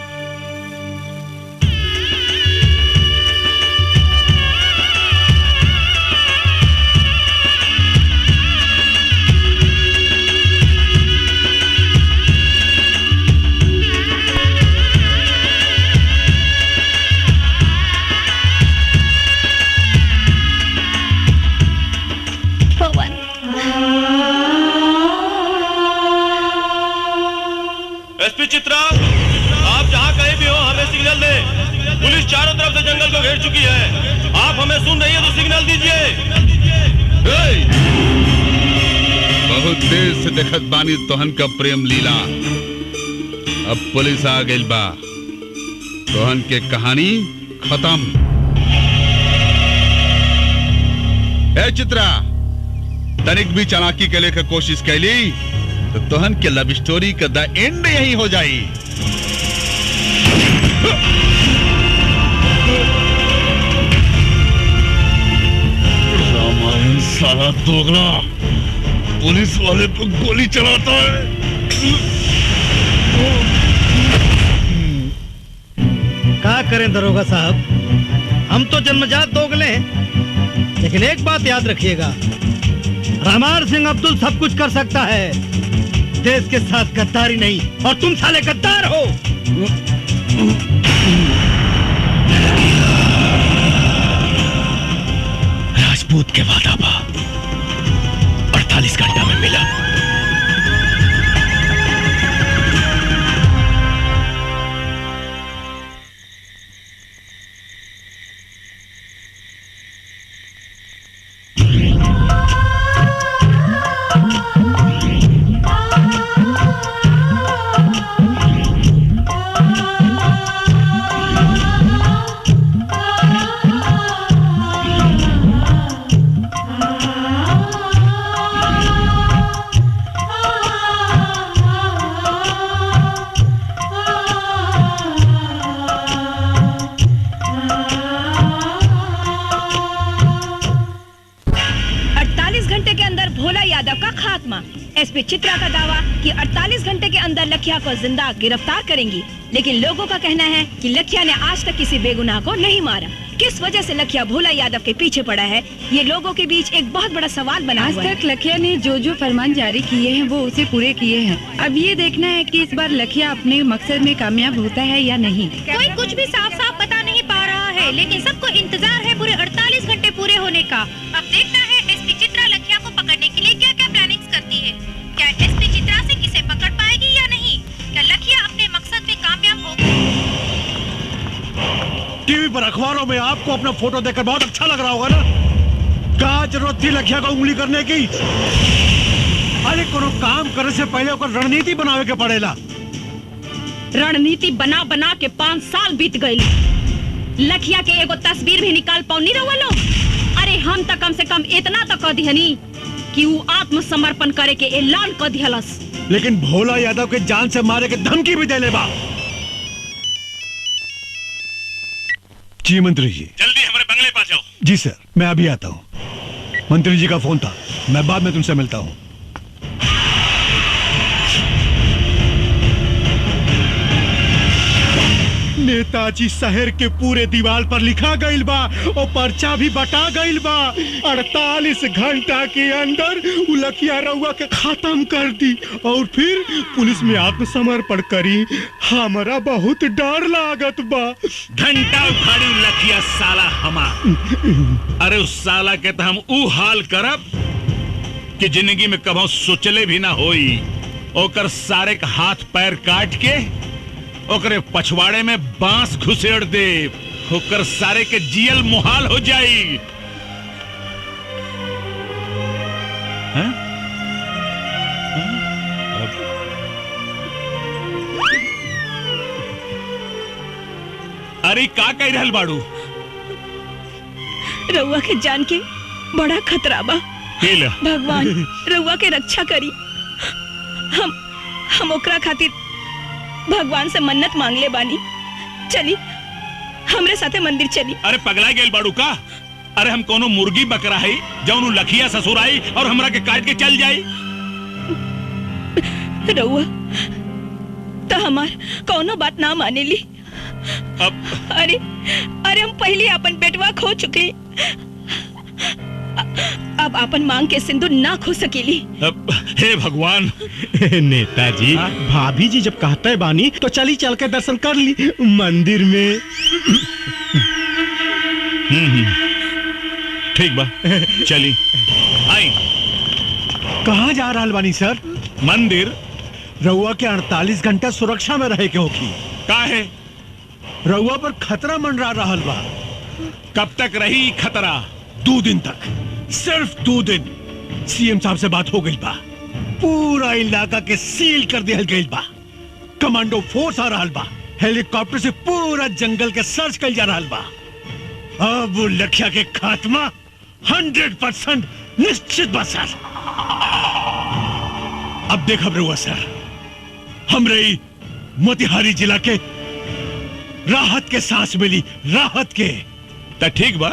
एसपी चित्रा, आप जहाँ कहीं भी हो हमें सिग्नल दें। पुलिस चारों तरफ से जंगल को घेर चुकी है। आप हमें सुन रही है तो सिग्नल दीजिए। बहुत देर से देखत बानी तोहन का प्रेम लीला। अब पुलिस आ गई बा। तोहन के कहानी खत्म। ए चित्रा, तनिक भी चालाकी के लेकर कोशिश कैली तो तोहन के लव स्टोरी का द एंड यही हो जाई। रामायण साला दोगला पुलिस वाले को गोली चलाता है। क्या करें दरोगा साहब, हम तो जन्मजात दोगले हैं, लेकिन एक बात याद रखिएगा, रामार सिंह अब्दुल सब कुछ कर सकता है, देश के साथ गद्दारी नहीं। और तुम साले गद्दार हो। राजपूत के वादा बा 48 घंटा में मिला। एसपी चित्रा का दावा कि 48 घंटे के अंदर लखिया को जिंदा गिरफ्तार करेंगी, लेकिन लोगों का कहना है कि लखिया ने आज तक किसी बेगुनाह को नहीं मारा। किस वजह से लखिया भोला यादव के पीछे पड़ा है, ये लोगों के बीच एक बहुत बड़ा सवाल बना हुआ है। आज तक लखिया ने जो फरमान जारी किए हैं वो उसे पूरे किए हैं। अब ये देखना है कि इस बार लखिया अपने मकसद में कामयाब होता है या नहीं। कोई कुछ भी साफ साफ बता नहीं पा रहा है, लेकिन सबको इंतजार है पूरे 48 घंटे पूरे होने का। अब देखना है एसपी चित्रा लखिया को पकड़ने के लिए क्या क्या प्लानिंग्स करती है। क्या एसपी चित्रा से किसे पकड़ पाएगी या नहीं? क्या लखिया अपने मकसद में कामयाब होगी? टीवी पर अखबारों में आपको अपना फोटो देखकर बहुत अच्छा लग रहा होगा ना। क्या जरूरत थी लखिया को उंगली करने की? अरे कोनो काम करने से पहले ओकर रणनीति बनावे के पड़ेला। रणनीति बना बना के 5 साल बीत गए। लखिया के एगो तस्वीर भी निकाल पाओ नहीं रहो लोग। अरे हम तो कम से कम इतना तो कह दिहनी कि वो आत्मसमर्पण करे के ऐलान कर दिहलस। लेकिन भोला यादव के जान से मारे के धमकी भी दे ले बा। जी मंत्री जी, जल्दी हमारे बंगले पास जाओ। जी सर, मैं अभी आता हूँ। मंत्री जी का फोन था, मैं बाद में तुमसे मिलता हूँ। नेताजी शहर के पूरे दीवार पर लिखा गईल बा और पर्चा भी बटा गईल बा। 48 घंटा के अंदर लखिया रउआ के खत्म कर दी और फिर पुलिस में आत्मसमर्पण करी। हमारा बहुत डर लागत बा। घंटा उखाड़ी लखिया साला हमार। अरे उस साला के तो हम ऊ हाल करब कि जिंदगी में कभी सोचले भी ना होई। ओकर सारे का हाथ पैर काट के ओकरे पछवाड़े में बांस घुसेड़ दे। ओकर सारे के जियल मुहाल हो जाई। अरे का कह रहल बाड़ू? रउआ के जान के बड़ा खतरा बा। भगवान रउआ के रक्षा करी। हम ओकरा खातिर भगवान से मन्नत मांग ले बानी। चली हमरे साथे मंदिर चली। अरे पगला गेल बाड़ू का? अरे हम कोनो मुर्गी बकरा है जौनु लखिया ससुर आई और हमरा के काट के चल जाई। रउआ तो हमार कोनो बात ना माने ली। अरे हम पहले अपन बेटवा खो चुके, अब अपन मांग के सिंदूर ना खो सकेली। हे भगवान। नेताजी, भाभी जी जब कहते बानी तो चली चल के दर्शन कर ली मंदिर में। ठीक बा, चली आई। कहाँ जा रहा बानी सर? मंदिर। रउआ के 48 घंटा सुरक्षा में रहे के होगी। का है? रउआ पर खतरा मंडरा रहल बा। कब तक रही खतरा? 2 दिन तक, सिर्फ 2 दिन। सीएम साहब से बात हो गई बा, पूरा इलाका के सील कर दिया गई बा। कमांडो फोर्स आ रहा बा, हेलीकॉप्टर से पूरा जंगल के सर्च कर जा रहा बा। अब वो लखिया के खात्मा 100% निश्चित बा सर। अब देखा रहुआ सर, हमरे मोतिहारी जिला के राहत के सांस मिली, राहत के। तो ठीक बा,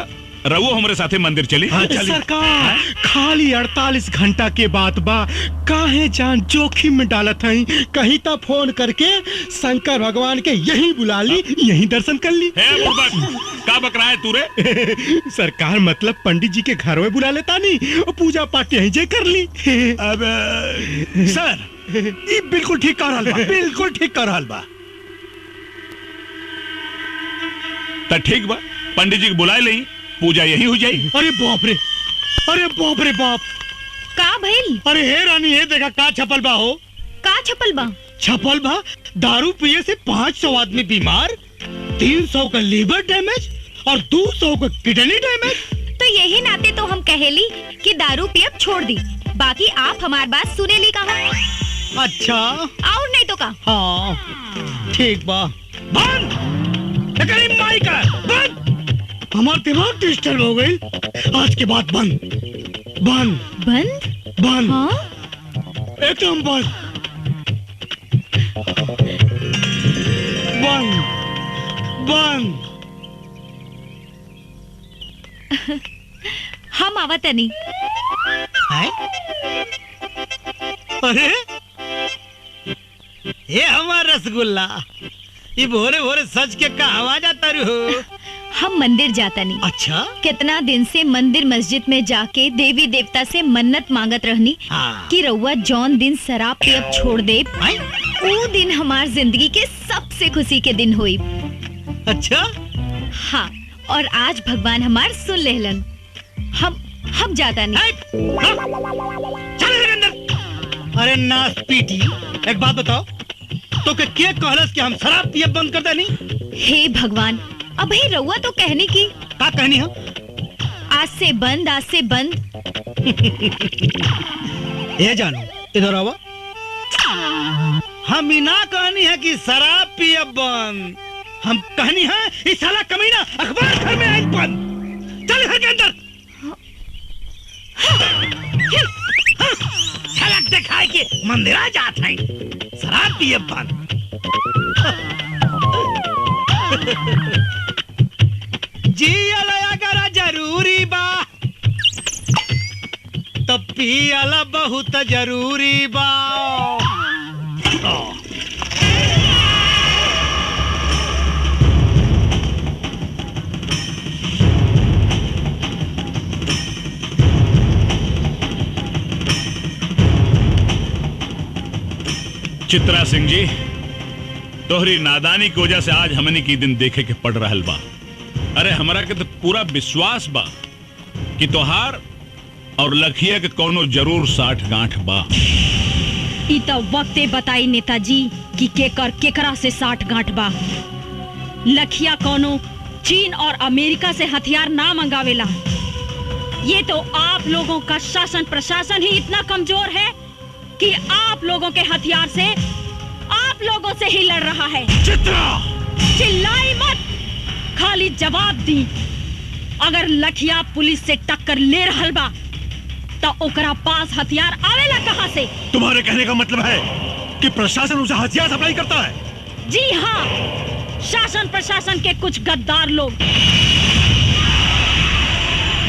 रवो हमारे साथे मंदिर चली। सरकार खाली 48 घंटा के बाद बा काहे जान जोखिम में डालत हई। कहीं तो फोन करके शंकर भगवान के यही बुला ली, यही दर्शन कर ली। का बकरा है तू रे? सरकार मतलब पंडित जी के घर में बुला लेता नहीं और पूजा पाठ यहीं जे कर ली। अब सर ये बिल्कुल ठीक कर रहल बा, बिल्कुल ठीक कर रहल बा। तो ठीक बा, पंडित जी को बुलाए ले, पूजा यही हो जाई। अरे बाप रे, अरे बाप रे बाप। का भइल? अरे हे रानी, ये देखा का छपल बा हो। का छपल बा? छपल बा दारू पिए से 500 आदमी बीमार, 300 का लीवर डैमेज और 200 का किडनी डैमेज। तो यही नाते तो हम कहेली कि दारू पियब छोड़ दी, बाकी आप हमार बात सुने ली कहा। अच्छा और नहीं तो का। हाँ ठीक बा। बंद माई का बंद। हमार दिमाग डिस्टर्ब हो गई। आज के बाद बंद बंद बंद बंद। हाँ? एकदम बंद बंद बंद। हम आवतनी। अरे ये हमारा रसगुल्ला, ये भोरे भोरे सच के कहवा जाता हो। हम मंदिर जाता नहीं। अच्छा? कितना दिन से मंदिर मस्जिद में जाके देवी देवता से मन्नत मांगत रहनी कि रउआ जौन दिन शराब पियब छोड़ दे, वो दिन हमार जिंदगी के सबसे खुशी के दिन हुई। अच्छा? हाँ, और आज भगवान हमार सुन लेहलन। हम जाता नहीं। चल अंदर। अरे नास पीटी, एक बात बताओ, तो के कहलस कि हम शराब पियब बंद कर देनी? हे भगवान, अब हे रउआ तो कहने की। का कहनी है? आज से बंद, आज से बंद। ये जानो, इधर आओ। हम ना कहनी है कि शराब पियब बंद, हम कहनी है इस साला कमीना अखबार घर में आई बंद। चल घर के अंदर। झलक दिखाए के मंदिरा जात है, शराब पियब बंद। जियल अगर जरूरी बा तो पियल बहुत जरूरी बा। चित्रा सिंह जी, तोहरी नादानी की वजह से आज हमने की दिन देखे के पड़ रहल बा। अरे हमरा के तो पूरा विश्वास बा कि तोहार और लखिया के कोनो जरूर 60 गांठ बा। ई तो वक्ते बताई नेताजी कि केकर केकरा से 60 गांठ बा। लखिया कोनो चीन और अमेरिका से हथियार ना मंगावेला। ये तो आप लोगों का शासन प्रशासन ही इतना कमजोर है कि आप लोगों के हथियार से आप लोगों से ही लड़ रहा है। चित्रा! चिल्लाई मत, खाली जवाब दी। अगर लखिया पुलिस से टक्कर ले रहल बा तो ओकरा पास हथियार आवेला कहां से? तुम्हारे कहने का मतलब है कि प्रशासन उसे हथियार सप्लाई करता है? जी हाँ, शासन प्रशासन के कुछ गद्दार लोग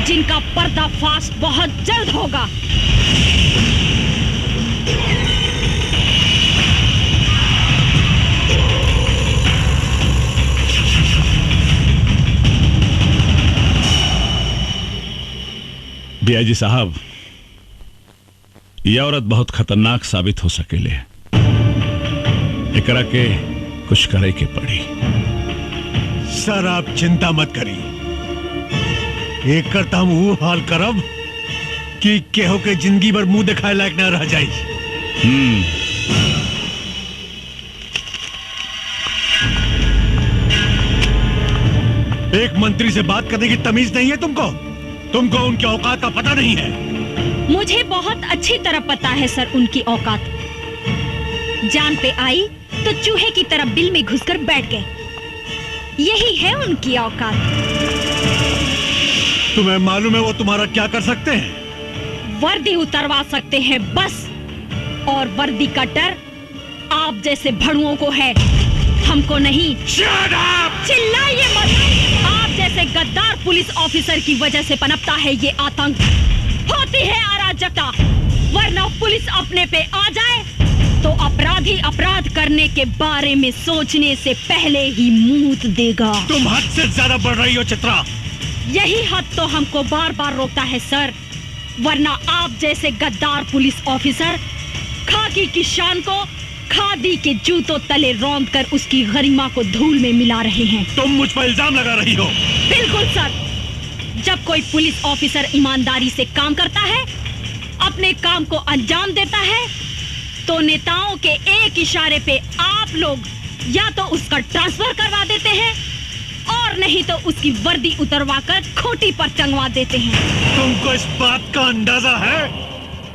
जिनका पर्दाफाश बहुत जल्द होगा। बियाजी साहब, यह औरत बहुत खतरनाक साबित हो सकेले। एकरा के कुछ करे के पड़ी। सर आप चिंता मत करी, एक करता हम वो हाल करब कि केहो के जिंदगी भर मुंह दिखाए लायक न रह जाए। एक मंत्री से बात करने की तमीज नहीं है तुमको उनके औकात का पता नहीं है। मुझे बहुत अच्छी तरह पता है सर उनकी औकात। जान पे आई तो चूहे की तरह बिल में घुसकर बैठ गए। यही है उनकी औकात। तुम्हें मालूम है वो तुम्हारा क्या कर सकते हैं? वर्दी उतरवा सकते हैं बस, और वर्दी का डर आप जैसे भड़ुओं को है, हमको नहीं। Shut up! चिल्लाइए मत। आप जैसे जैसे गद्दार पुलिस ऑफिसर की वजह से पनपता है ये आतंक, होती है अराजकता। वरना पुलिस अपने पे आ जाए तो अपराधी अपराध करने के बारे में सोचने से पहले ही मुंह देगा। तुम हद से ज्यादा बढ़ रही हो चित्रा। यही हद तो हमको बार बार रोकता है सर, वरना आप जैसे गद्दार पुलिस ऑफिसर खाकी की शान को खादी के जूतों तले रौंद कर उसकी गरिमा को धूल में मिला रहे हैं। तुम मुझ पर इल्जाम लगा रही हो। बिल्कुल सर, जब कोई पुलिस ऑफिसर ईमानदारी से काम करता है, अपने काम को अंजाम देता है, तो नेताओं के एक इशारे पे आप लोग या तो उसका ट्रांसफर करवा देते हैं और नहीं तो उसकी वर्दी उतरवाकर खोटी पर टंगवा देते हैं। तुमको इस बात का अंदाजा है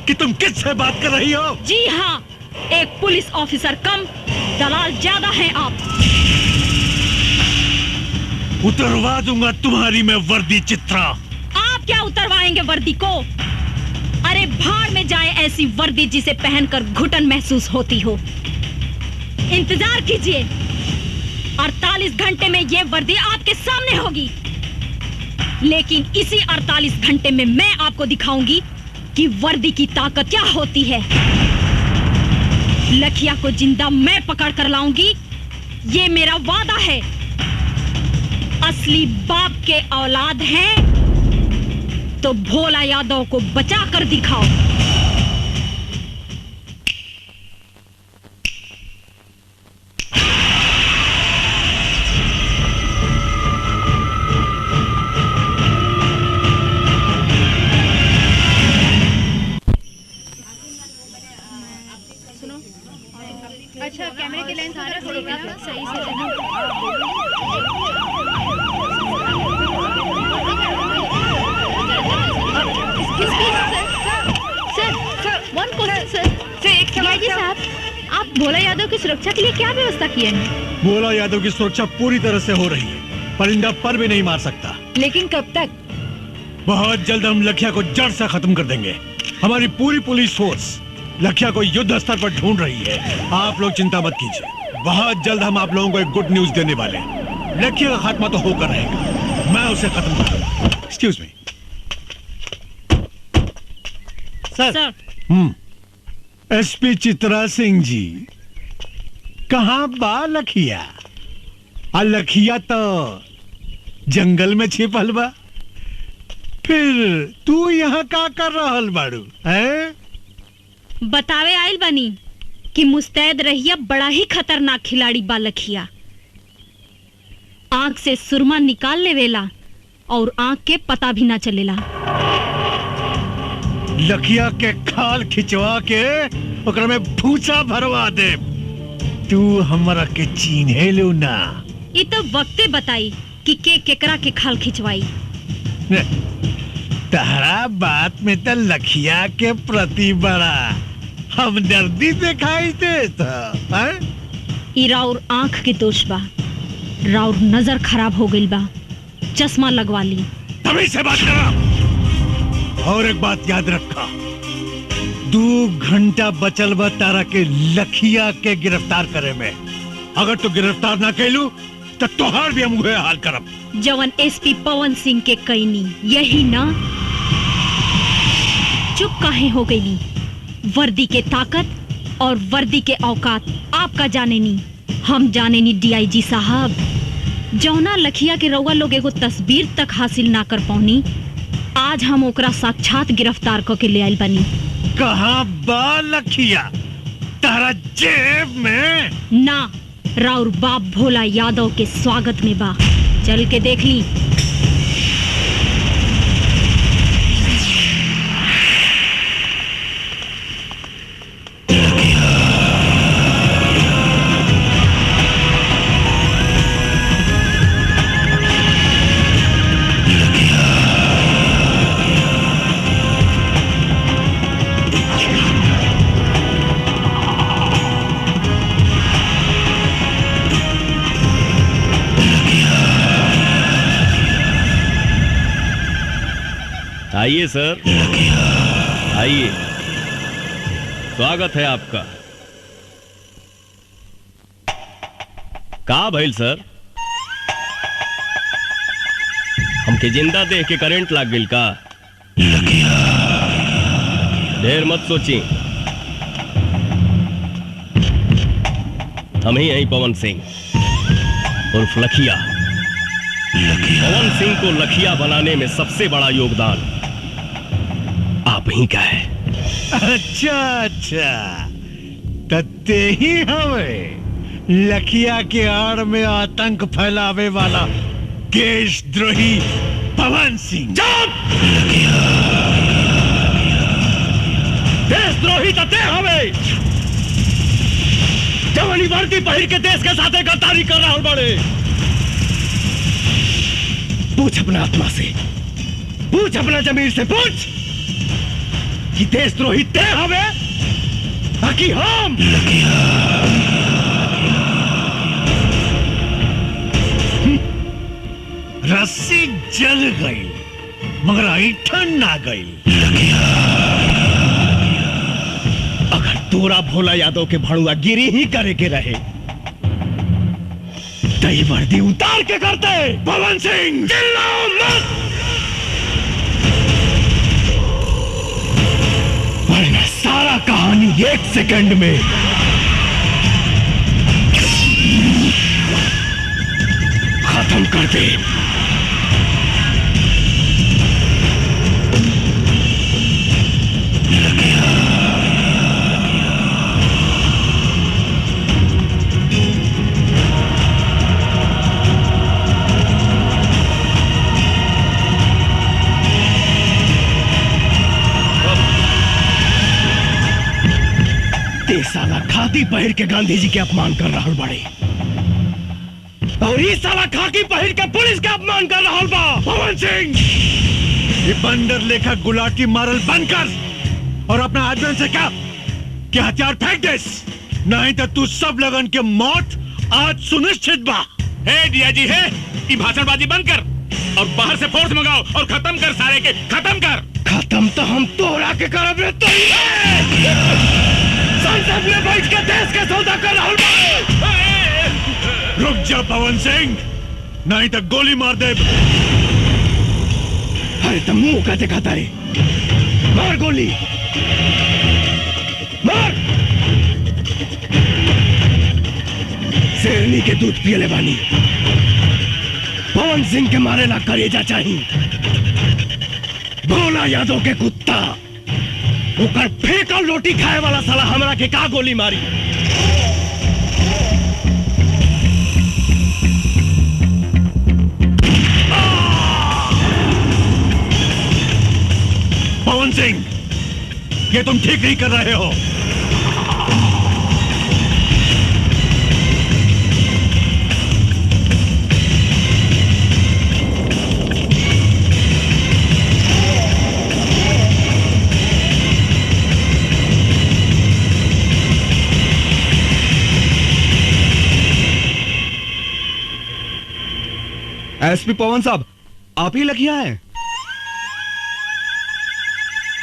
कि तुम किससे बात कर रही हो? जी हाँ, एक पुलिस ऑफिसर कम, दलाल ज्यादा हैं आप। उतरवा दूंगा तुम्हारी मैं वर्दी चित्रा। आप क्या उतरवाएंगे वर्दी को? अरे भाड़ में जाए ऐसी वर्दी जिसे पहनकर घुटन महसूस होती हो। इंतजार कीजिए, 48 घंटे में ये वर्दी आपके सामने होगी। लेकिन इसी 48 घंटे में मैं आपको दिखाऊंगी कि वर्दी की ताकत क्या होती है। लखिया को जिंदा मैं पकड़ कर लाऊंगी, ये मेरा वादा है। असली बाप के औलाद हैं तो भोला यादव को बचा कर दिखाओ। अच्छा, कैमरे की लेंस आ रहा है सही से साहब, आप भोला यादव की सुरक्षा के लिए क्या व्यवस्था किए हैं? भोला यादव की सुरक्षा पूरी तरह से हो रही है। परिंदा पर भी नहीं मार सकता। लेकिन कब तक? बहुत जल्द हम लखिया को जड़ से खत्म कर देंगे। हमारी पूरी पुलिस फोर्स लखिया को युद्ध स्तर पर ढूंढ रही है। आप लोग चिंता मत कीजिए, बहुत जल्द हम आप लोगों को एक गुड न्यूज देने वाले हैं। लखिया का खात्मा तो होकर रहेगा, मैं उसे खत्म कर दूंगा। एक्सक्यूज मी सर। एसपी चित्रा सिंह जी, कहाँ बा लखिया? लखिया तो जंगल में छिपल बा, फिर तू यहाँ का कर रहल बाड़ू है? बतावे आइल बनी कि मुस्तैद रहिया, बड़ा ही खतरनाक खिलाड़ी बा लखिया। आंख से सुरमा निकाल लेवेला और आंख के पता भी ना चलेला। लखिया के खाल खिंचवा के ओकरा में भूसा भरवा दे। तू हमरा के चीन्हे लो ना। ये तो वक्ते बताई कि केकरा के खाल खिंचवाई। तहरा बात में तो लखिया के प्रति बड़ा हमदर्दी दिखाई देता है। ई राउर आंख के दोष बा, राउर नजर खराब हो गई बा, चश्मा लगवा ली। तभी से बात करा। और एक बात याद रखा, 2 घंटा बचल बा तारा के लखिया के गिरफ्तार करे में। अगर तू गिरफ्तार ना कैलू तो तोहार भी हम हाल करब। जवन एसपी पवन सिंह के कैनी यही ना? चुप काहे हो गई? वर्दी के ताकत और वर्दी के औकात आपका जाने नी, हम जाने नी। डीआईजी साहब, जौना लखिया के रउआ लोग एगो तस्वीर तक हासिल ना कर पौनी, आज हम ओकरा साक्षात गिरफ्तार करके ले आइल बनी। कहाँ बा लखिया? तारा जेब में ना, राउर बाप भोला यादव के स्वागत में बा। चल के देख ली। आइए सर, आइए, स्वागत है आपका। का भइल सर? हमके जिंदा देख के करंट लाग गइल का? ढेर मत सोची, हम ही हैं पवन सिंह उर्फ लखिया। पवन सिंह को लखिया बनाने में सबसे बड़ा योगदान आप ही का है। अच्छा अच्छा, तत्ते ही हमें लखिया के आड़ में आतंक फैलावे वाला देशद्रोही पवन सिंह। देशद्रोही तते हमें जवानी वर्दी पहिर के देश के साथ गद्दारी कर रहा बड़े। पूछ अपना आत्मा से, पूछ अपना जमीर से, पूछ कि देशद्रोही ते हमें बाकी हम। रस्सी जल गई मगर ऐठन ना गई। अगर तोरा भोला यादव के भड़ुआ गिरी ही करे के रहे तई वर्दी उतार के करते। पवन सिंह चिल्लाओ मत, वरना सारा कहानी 1 सेकंड में खत्म कर दे। साला खाकी पहिर के गांधी जी के अपमान कर रहा बड़े, और ये साला खाकी पहिर के पुलिस के अपमान कर रहा बा। पवन सिंह ये बंदर लेखा गुलाटी मारल बंद कर और अपना आदमी से क्या कि हथियार फेंक दे, नहीं तो तू सब लगन के मौत आज सुनिश्चित बा। हे डीआईजी, हे ये भाषणबाजी बंद कर और बाहर से फोर्स मंगाओ और खत्म कर सारे के, खत्म कर। खत्म तो हम तोड़ा के करब रे। तो संसद में बैठ के देश के सौदा कर रहा हूं। रुक जा पवन सिंह, नहीं तो गोली मार दे। अरे तो मुंह का दिखाता है, मार गोली मार। शेरनी के दूध पियले बानी, पवन सिंह के मारे ला करेजा चाहिए। भोला यादव के कुत्ता ऊपर फेंकल रोटी खाए वाला साला हमरा के का गोली मारी। पवन सिंह, ये तुम ठीक नहीं कर रहे हो। एसपी पवन साहब, आप ही लखिया हैं?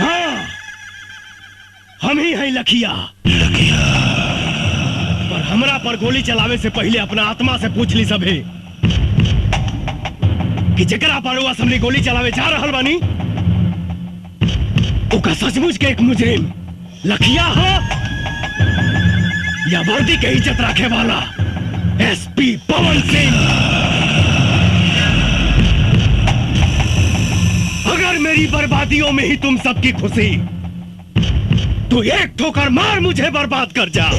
हाँ, हम ही हैं लखिया। पर हमरा पर गोली चलावे से पहले अपना आत्मा से पूछ ली सभे कि जकरा पर वो असम्बली गोली चलावे जा रहल बानी ओका सचमुच के एक मुजरिम लखिया हो या वर्दी के इज्जत रखे वाला एसपी पवन सिंह। अगर मेरी बर्बादियों में ही तुम सबकी खुशी, तो एक ठोकर मार मुझे बर्बाद कर जा।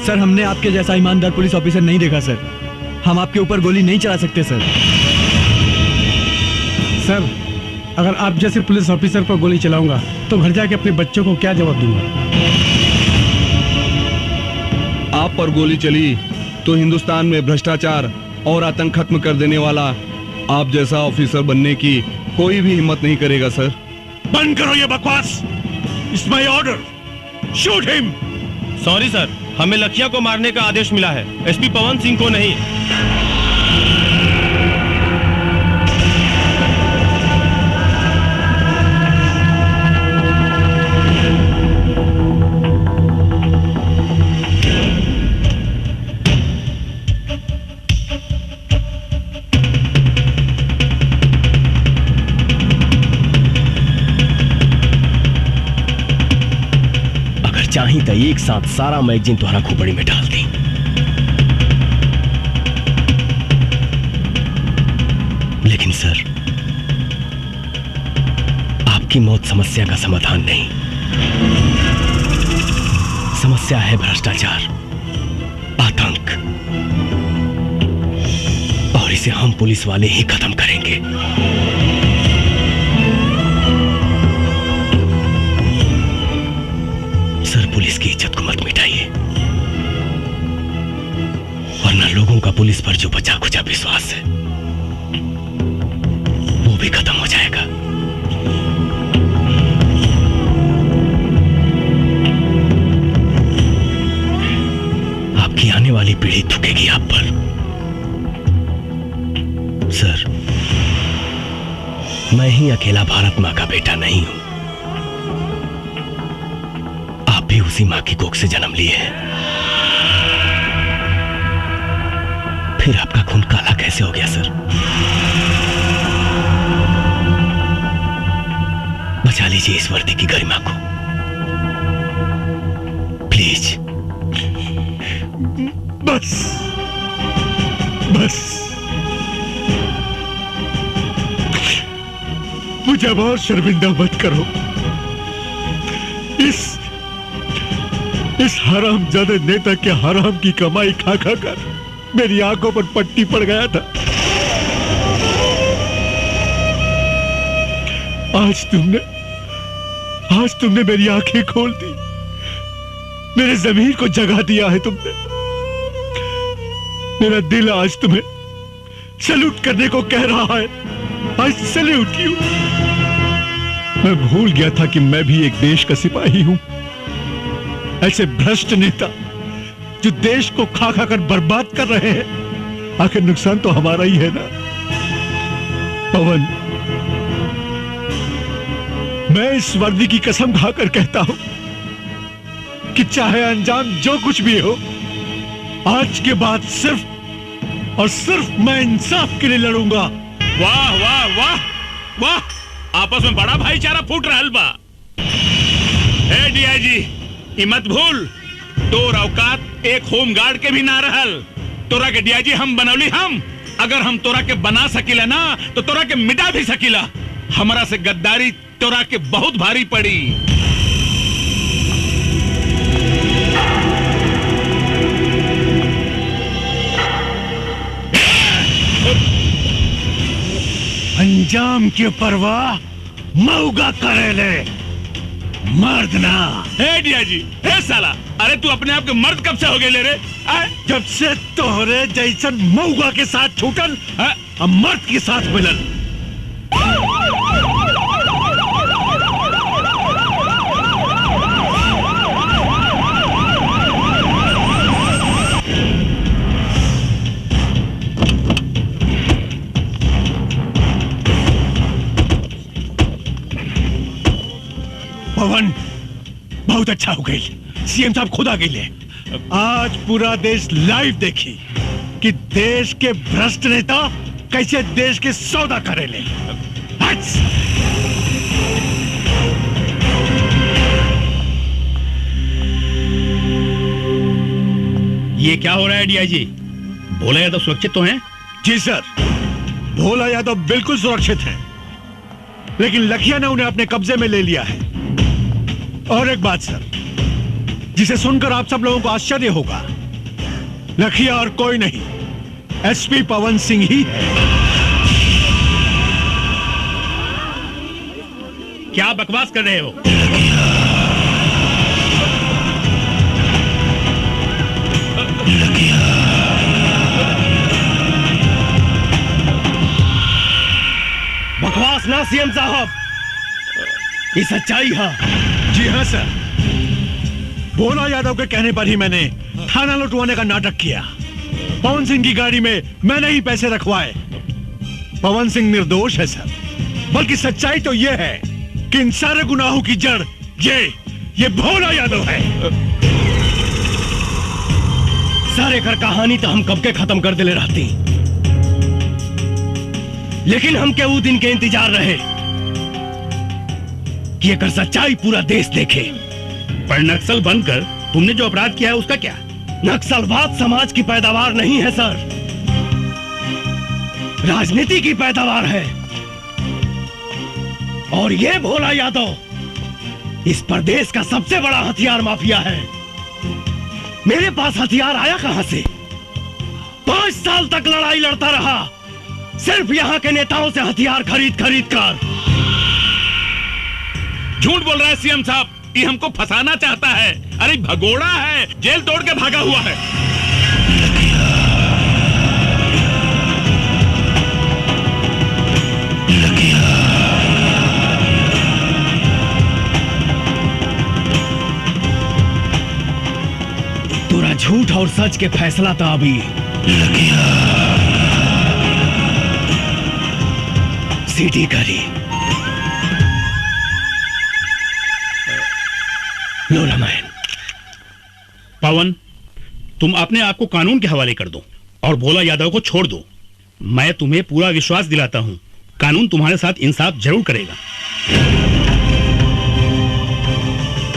सर, हमने आपके जैसा ईमानदार पुलिस ऑफिसर नहीं देखा सर। हम आपके ऊपर गोली नहीं चला सकते सर। सर, अगर आप जैसे पुलिस ऑफिसर पर गोली चलाऊंगा तो घर जाके अपने बच्चों को क्या जवाब दूंगा? आप पर गोली चली तो हिंदुस्तान में भ्रष्टाचार और आतंक खत्म कर देने वाला आप जैसा ऑफिसर बनने की कोई भी हिम्मत नहीं करेगा सर। बंद करो ये बकवास। It's my order, shoot him. Sorry sir, हमें लखिया को मारने का आदेश मिला है, एसपी पवन सिंह को नहीं। चाही तो एक साथ सारा मैगजीन तुम्हारा खोपड़ी में डाल दी। लेकिन सर, आपकी मौत समस्या का समाधान नहीं। समस्या है भ्रष्टाचार, आतंक, और इसे हम पुलिस वाले ही खत्म करेंगे। सर, पुलिस की इज्जत को मत मिटाइए, वरना लोगों का पुलिस पर जो बचा खुचा विश्वास है वो भी खत्म हो जाएगा। आपकी आने वाली पीढ़ी थूकेगी आप पर। सर, मैं ही अकेला भारत मां का बेटा नहीं हूं, भी उसी मां की कोख से जन्म लिए हैं। फिर आपका खून काला कैसे हो गया सर? बचा लीजिए इस वर्दी की गरिमा को, प्लीज। बस बस, मुझे अब और शर्मिंदा मत करो। इस हरामजादे नेता के हराम की कमाई खा खा कर मेरी आंखों पर पट्टी पड़ गया था। आज तुमने मेरी आंखें खोल दी, मेरे ज़मीर को जगा दिया है तुमने। मेरा दिल आज तुम्हें सैल्यूट करने को कह रहा है। आज सैल्यूट यू। मैं भूल गया था कि मैं भी एक देश का सिपाही हूं। ऐसे भ्रष्ट नेता जो देश को खा खा कर बर्बाद कर रहे हैं, आखिर नुकसान तो हमारा ही है ना। पवन, मैं इस वर्दी की कसम खाकर कहता हूं कि चाहे अंजाम जो कुछ भी हो, आज के बाद सिर्फ और सिर्फ मैं इंसाफ के लिए लड़ूंगा। वाह वाह वाह वाह, आपस में बड़ा भाईचारा फूट रहा बा। ए डीआईजी, मत भूल, तोर औकात एक होम गार्ड के भी ना रहल। तोरा के डीआईजी हम बनौली हम। अगर हम तोरा के बना सकीला ना तो तोरा के मिटा भी सकीला। हमारा से गद्दारी तोरा के बहुत भारी पड़ी। अंजाम की परवाह मऊगा करेले, मर्द ना। डीआईजी, साला, अरे तू अपने आप के मर्द कब से हो गए ले रे? जब से तोहरे जैसन मऊगा के साथ छूटल, अब मर्द के साथ मिलल। पवन, बहुत अच्छा हो गई। सीएम साहब खुद आ गए। आज पूरा देश लाइव देखी कि देश के भ्रष्ट नेता कैसे देश के सौदा करेले। ये क्या हो रहा है डीआईजी? भोला यादव सुरक्षित तो हैं? जी सर, भोला यादव बिल्कुल सुरक्षित है, लेकिन लखिया ने उन्हें अपने कब्जे में ले लिया है। और एक बात सर, जिसे सुनकर आप सब लोगों को आश्चर्य होगा, लखिया और कोई नहीं, एसपी पवन सिंह ही है। क्या बकवास कर रहे हो? बकवास ना सीएम साहब, ये सच्चाई है। जी हाँ सर, भोला यादव के कहने पर ही मैंने थाना लुटवाने का नाटक किया। पवन सिंह की गाड़ी में मैंने ही पैसे रखवाए। पवन सिंह निर्दोष है सर, बल्कि सच्चाई तो यह है कि इन सारे गुनाहों की जड़ ये भोला यादव है। सारे घर कहानी तो हम कब के खत्म कर दिले रहती, लेकिन हम के वो दिन के इंतजार रहे कि अगर सच्चाई पूरा देश देखे। पर नक्सल बनकर तुमने जो अपराध किया है उसका क्या? नक्सलवाद समाज की पैदावार नहीं है सर, राजनीति की पैदावार है। और ये भोला यादव इस प्रदेश का सबसे बड़ा हथियार माफिया है। मेरे पास हथियार आया कहां से? 5 साल तक लड़ाई लड़ता रहा, सिर्फ यहां के नेताओं से हथियार खरीद कर। झूठ बोल रहा है सीएम साहब, ये हमको फंसाना चाहता है। अरे भगोड़ा है, जेल तोड़ के भागा हुआ है। तोरा झूठ और सच के फैसला था अभी। सीटी करी लो रामायण। पवन, तुम अपने आप को कानून के हवाले कर दो और भोला यादव को छोड़ दो। मैं तुम्हें पूरा विश्वास दिलाता हूं, कानून तुम्हारे साथ इंसाफ जरूर करेगा।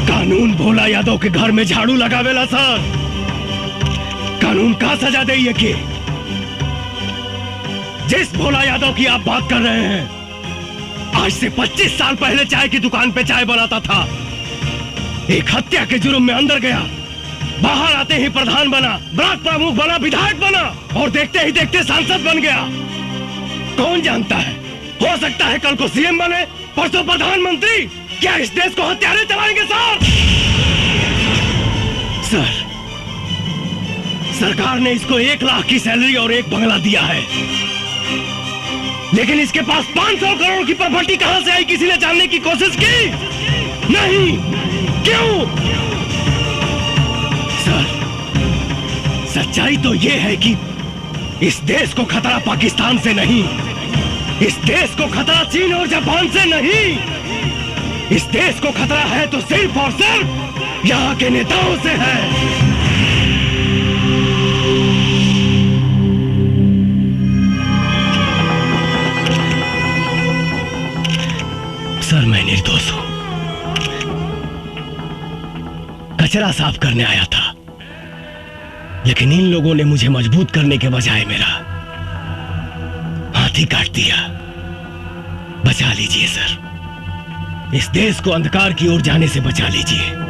कानून भोला यादव के घर में झाड़ू लगावेला सर। कानून का सजा दे ये कि जिस भोला यादव की आप बात कर रहे हैं, आज से 25 साल पहले चाय की दुकान पे चाय बनाता था। एक हत्या के जुर्म में अंदर गया, बाहर आते ही प्रधान बना, ब्लॉक प्रमुख बना, विधायक बना और देखते ही देखते सांसद बन गया। कौन जानता है, हो सकता है कल को सीएम बने, परसों प्रधानमंत्री। क्या इस देश को हत्यारे चलाएंगे सर? सरकार ने इसको 1 लाख की सैलरी और 1 बंगला दिया है, लेकिन इसके पास 500 करोड़ की प्रॉपर्टी कहां से आई, किसी ने जानने की कोशिश की? नहीं। क्यों? सर, सच्चाई तो यह है कि इस देश को खतरा पाकिस्तान से नहीं, इस देश को खतरा चीन और जापान से नहीं, इस देश को खतरा है तो सिर्फ और सिर्फ यहाँ के नेताओं से है। सर, मैं निर्दोष हूं, कचरा साफ करने आया था, लेकिन इन लोगों ने मुझे मजबूत करने के बजाय मेरा हाथ ही काट दिया। बचा लीजिए सर, इस देश को अंधकार की ओर जाने से बचा लीजिए।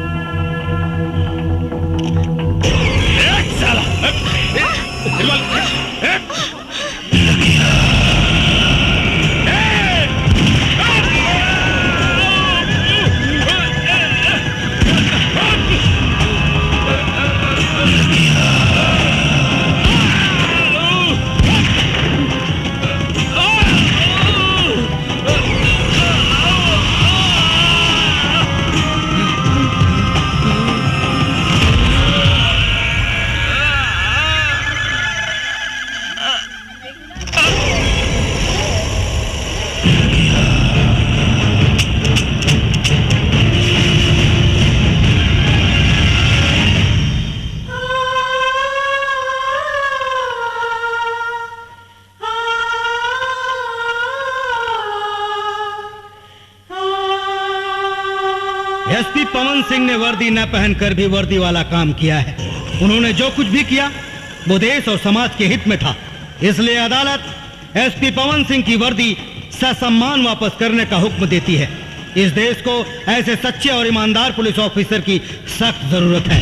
एसपी पवन सिंह ने वर्दी न पहनकर भी वर्दी वाला काम किया है। उन्होंने जो कुछ भी किया वो देश और समाज के हित में था। इसलिए अदालत एसपी पवन सिंह की वर्दी ससम्मान वापस करने का हुक्म देती है। इस देश को ऐसे सच्चे और ईमानदार पुलिस ऑफिसर की सख्त जरूरत है।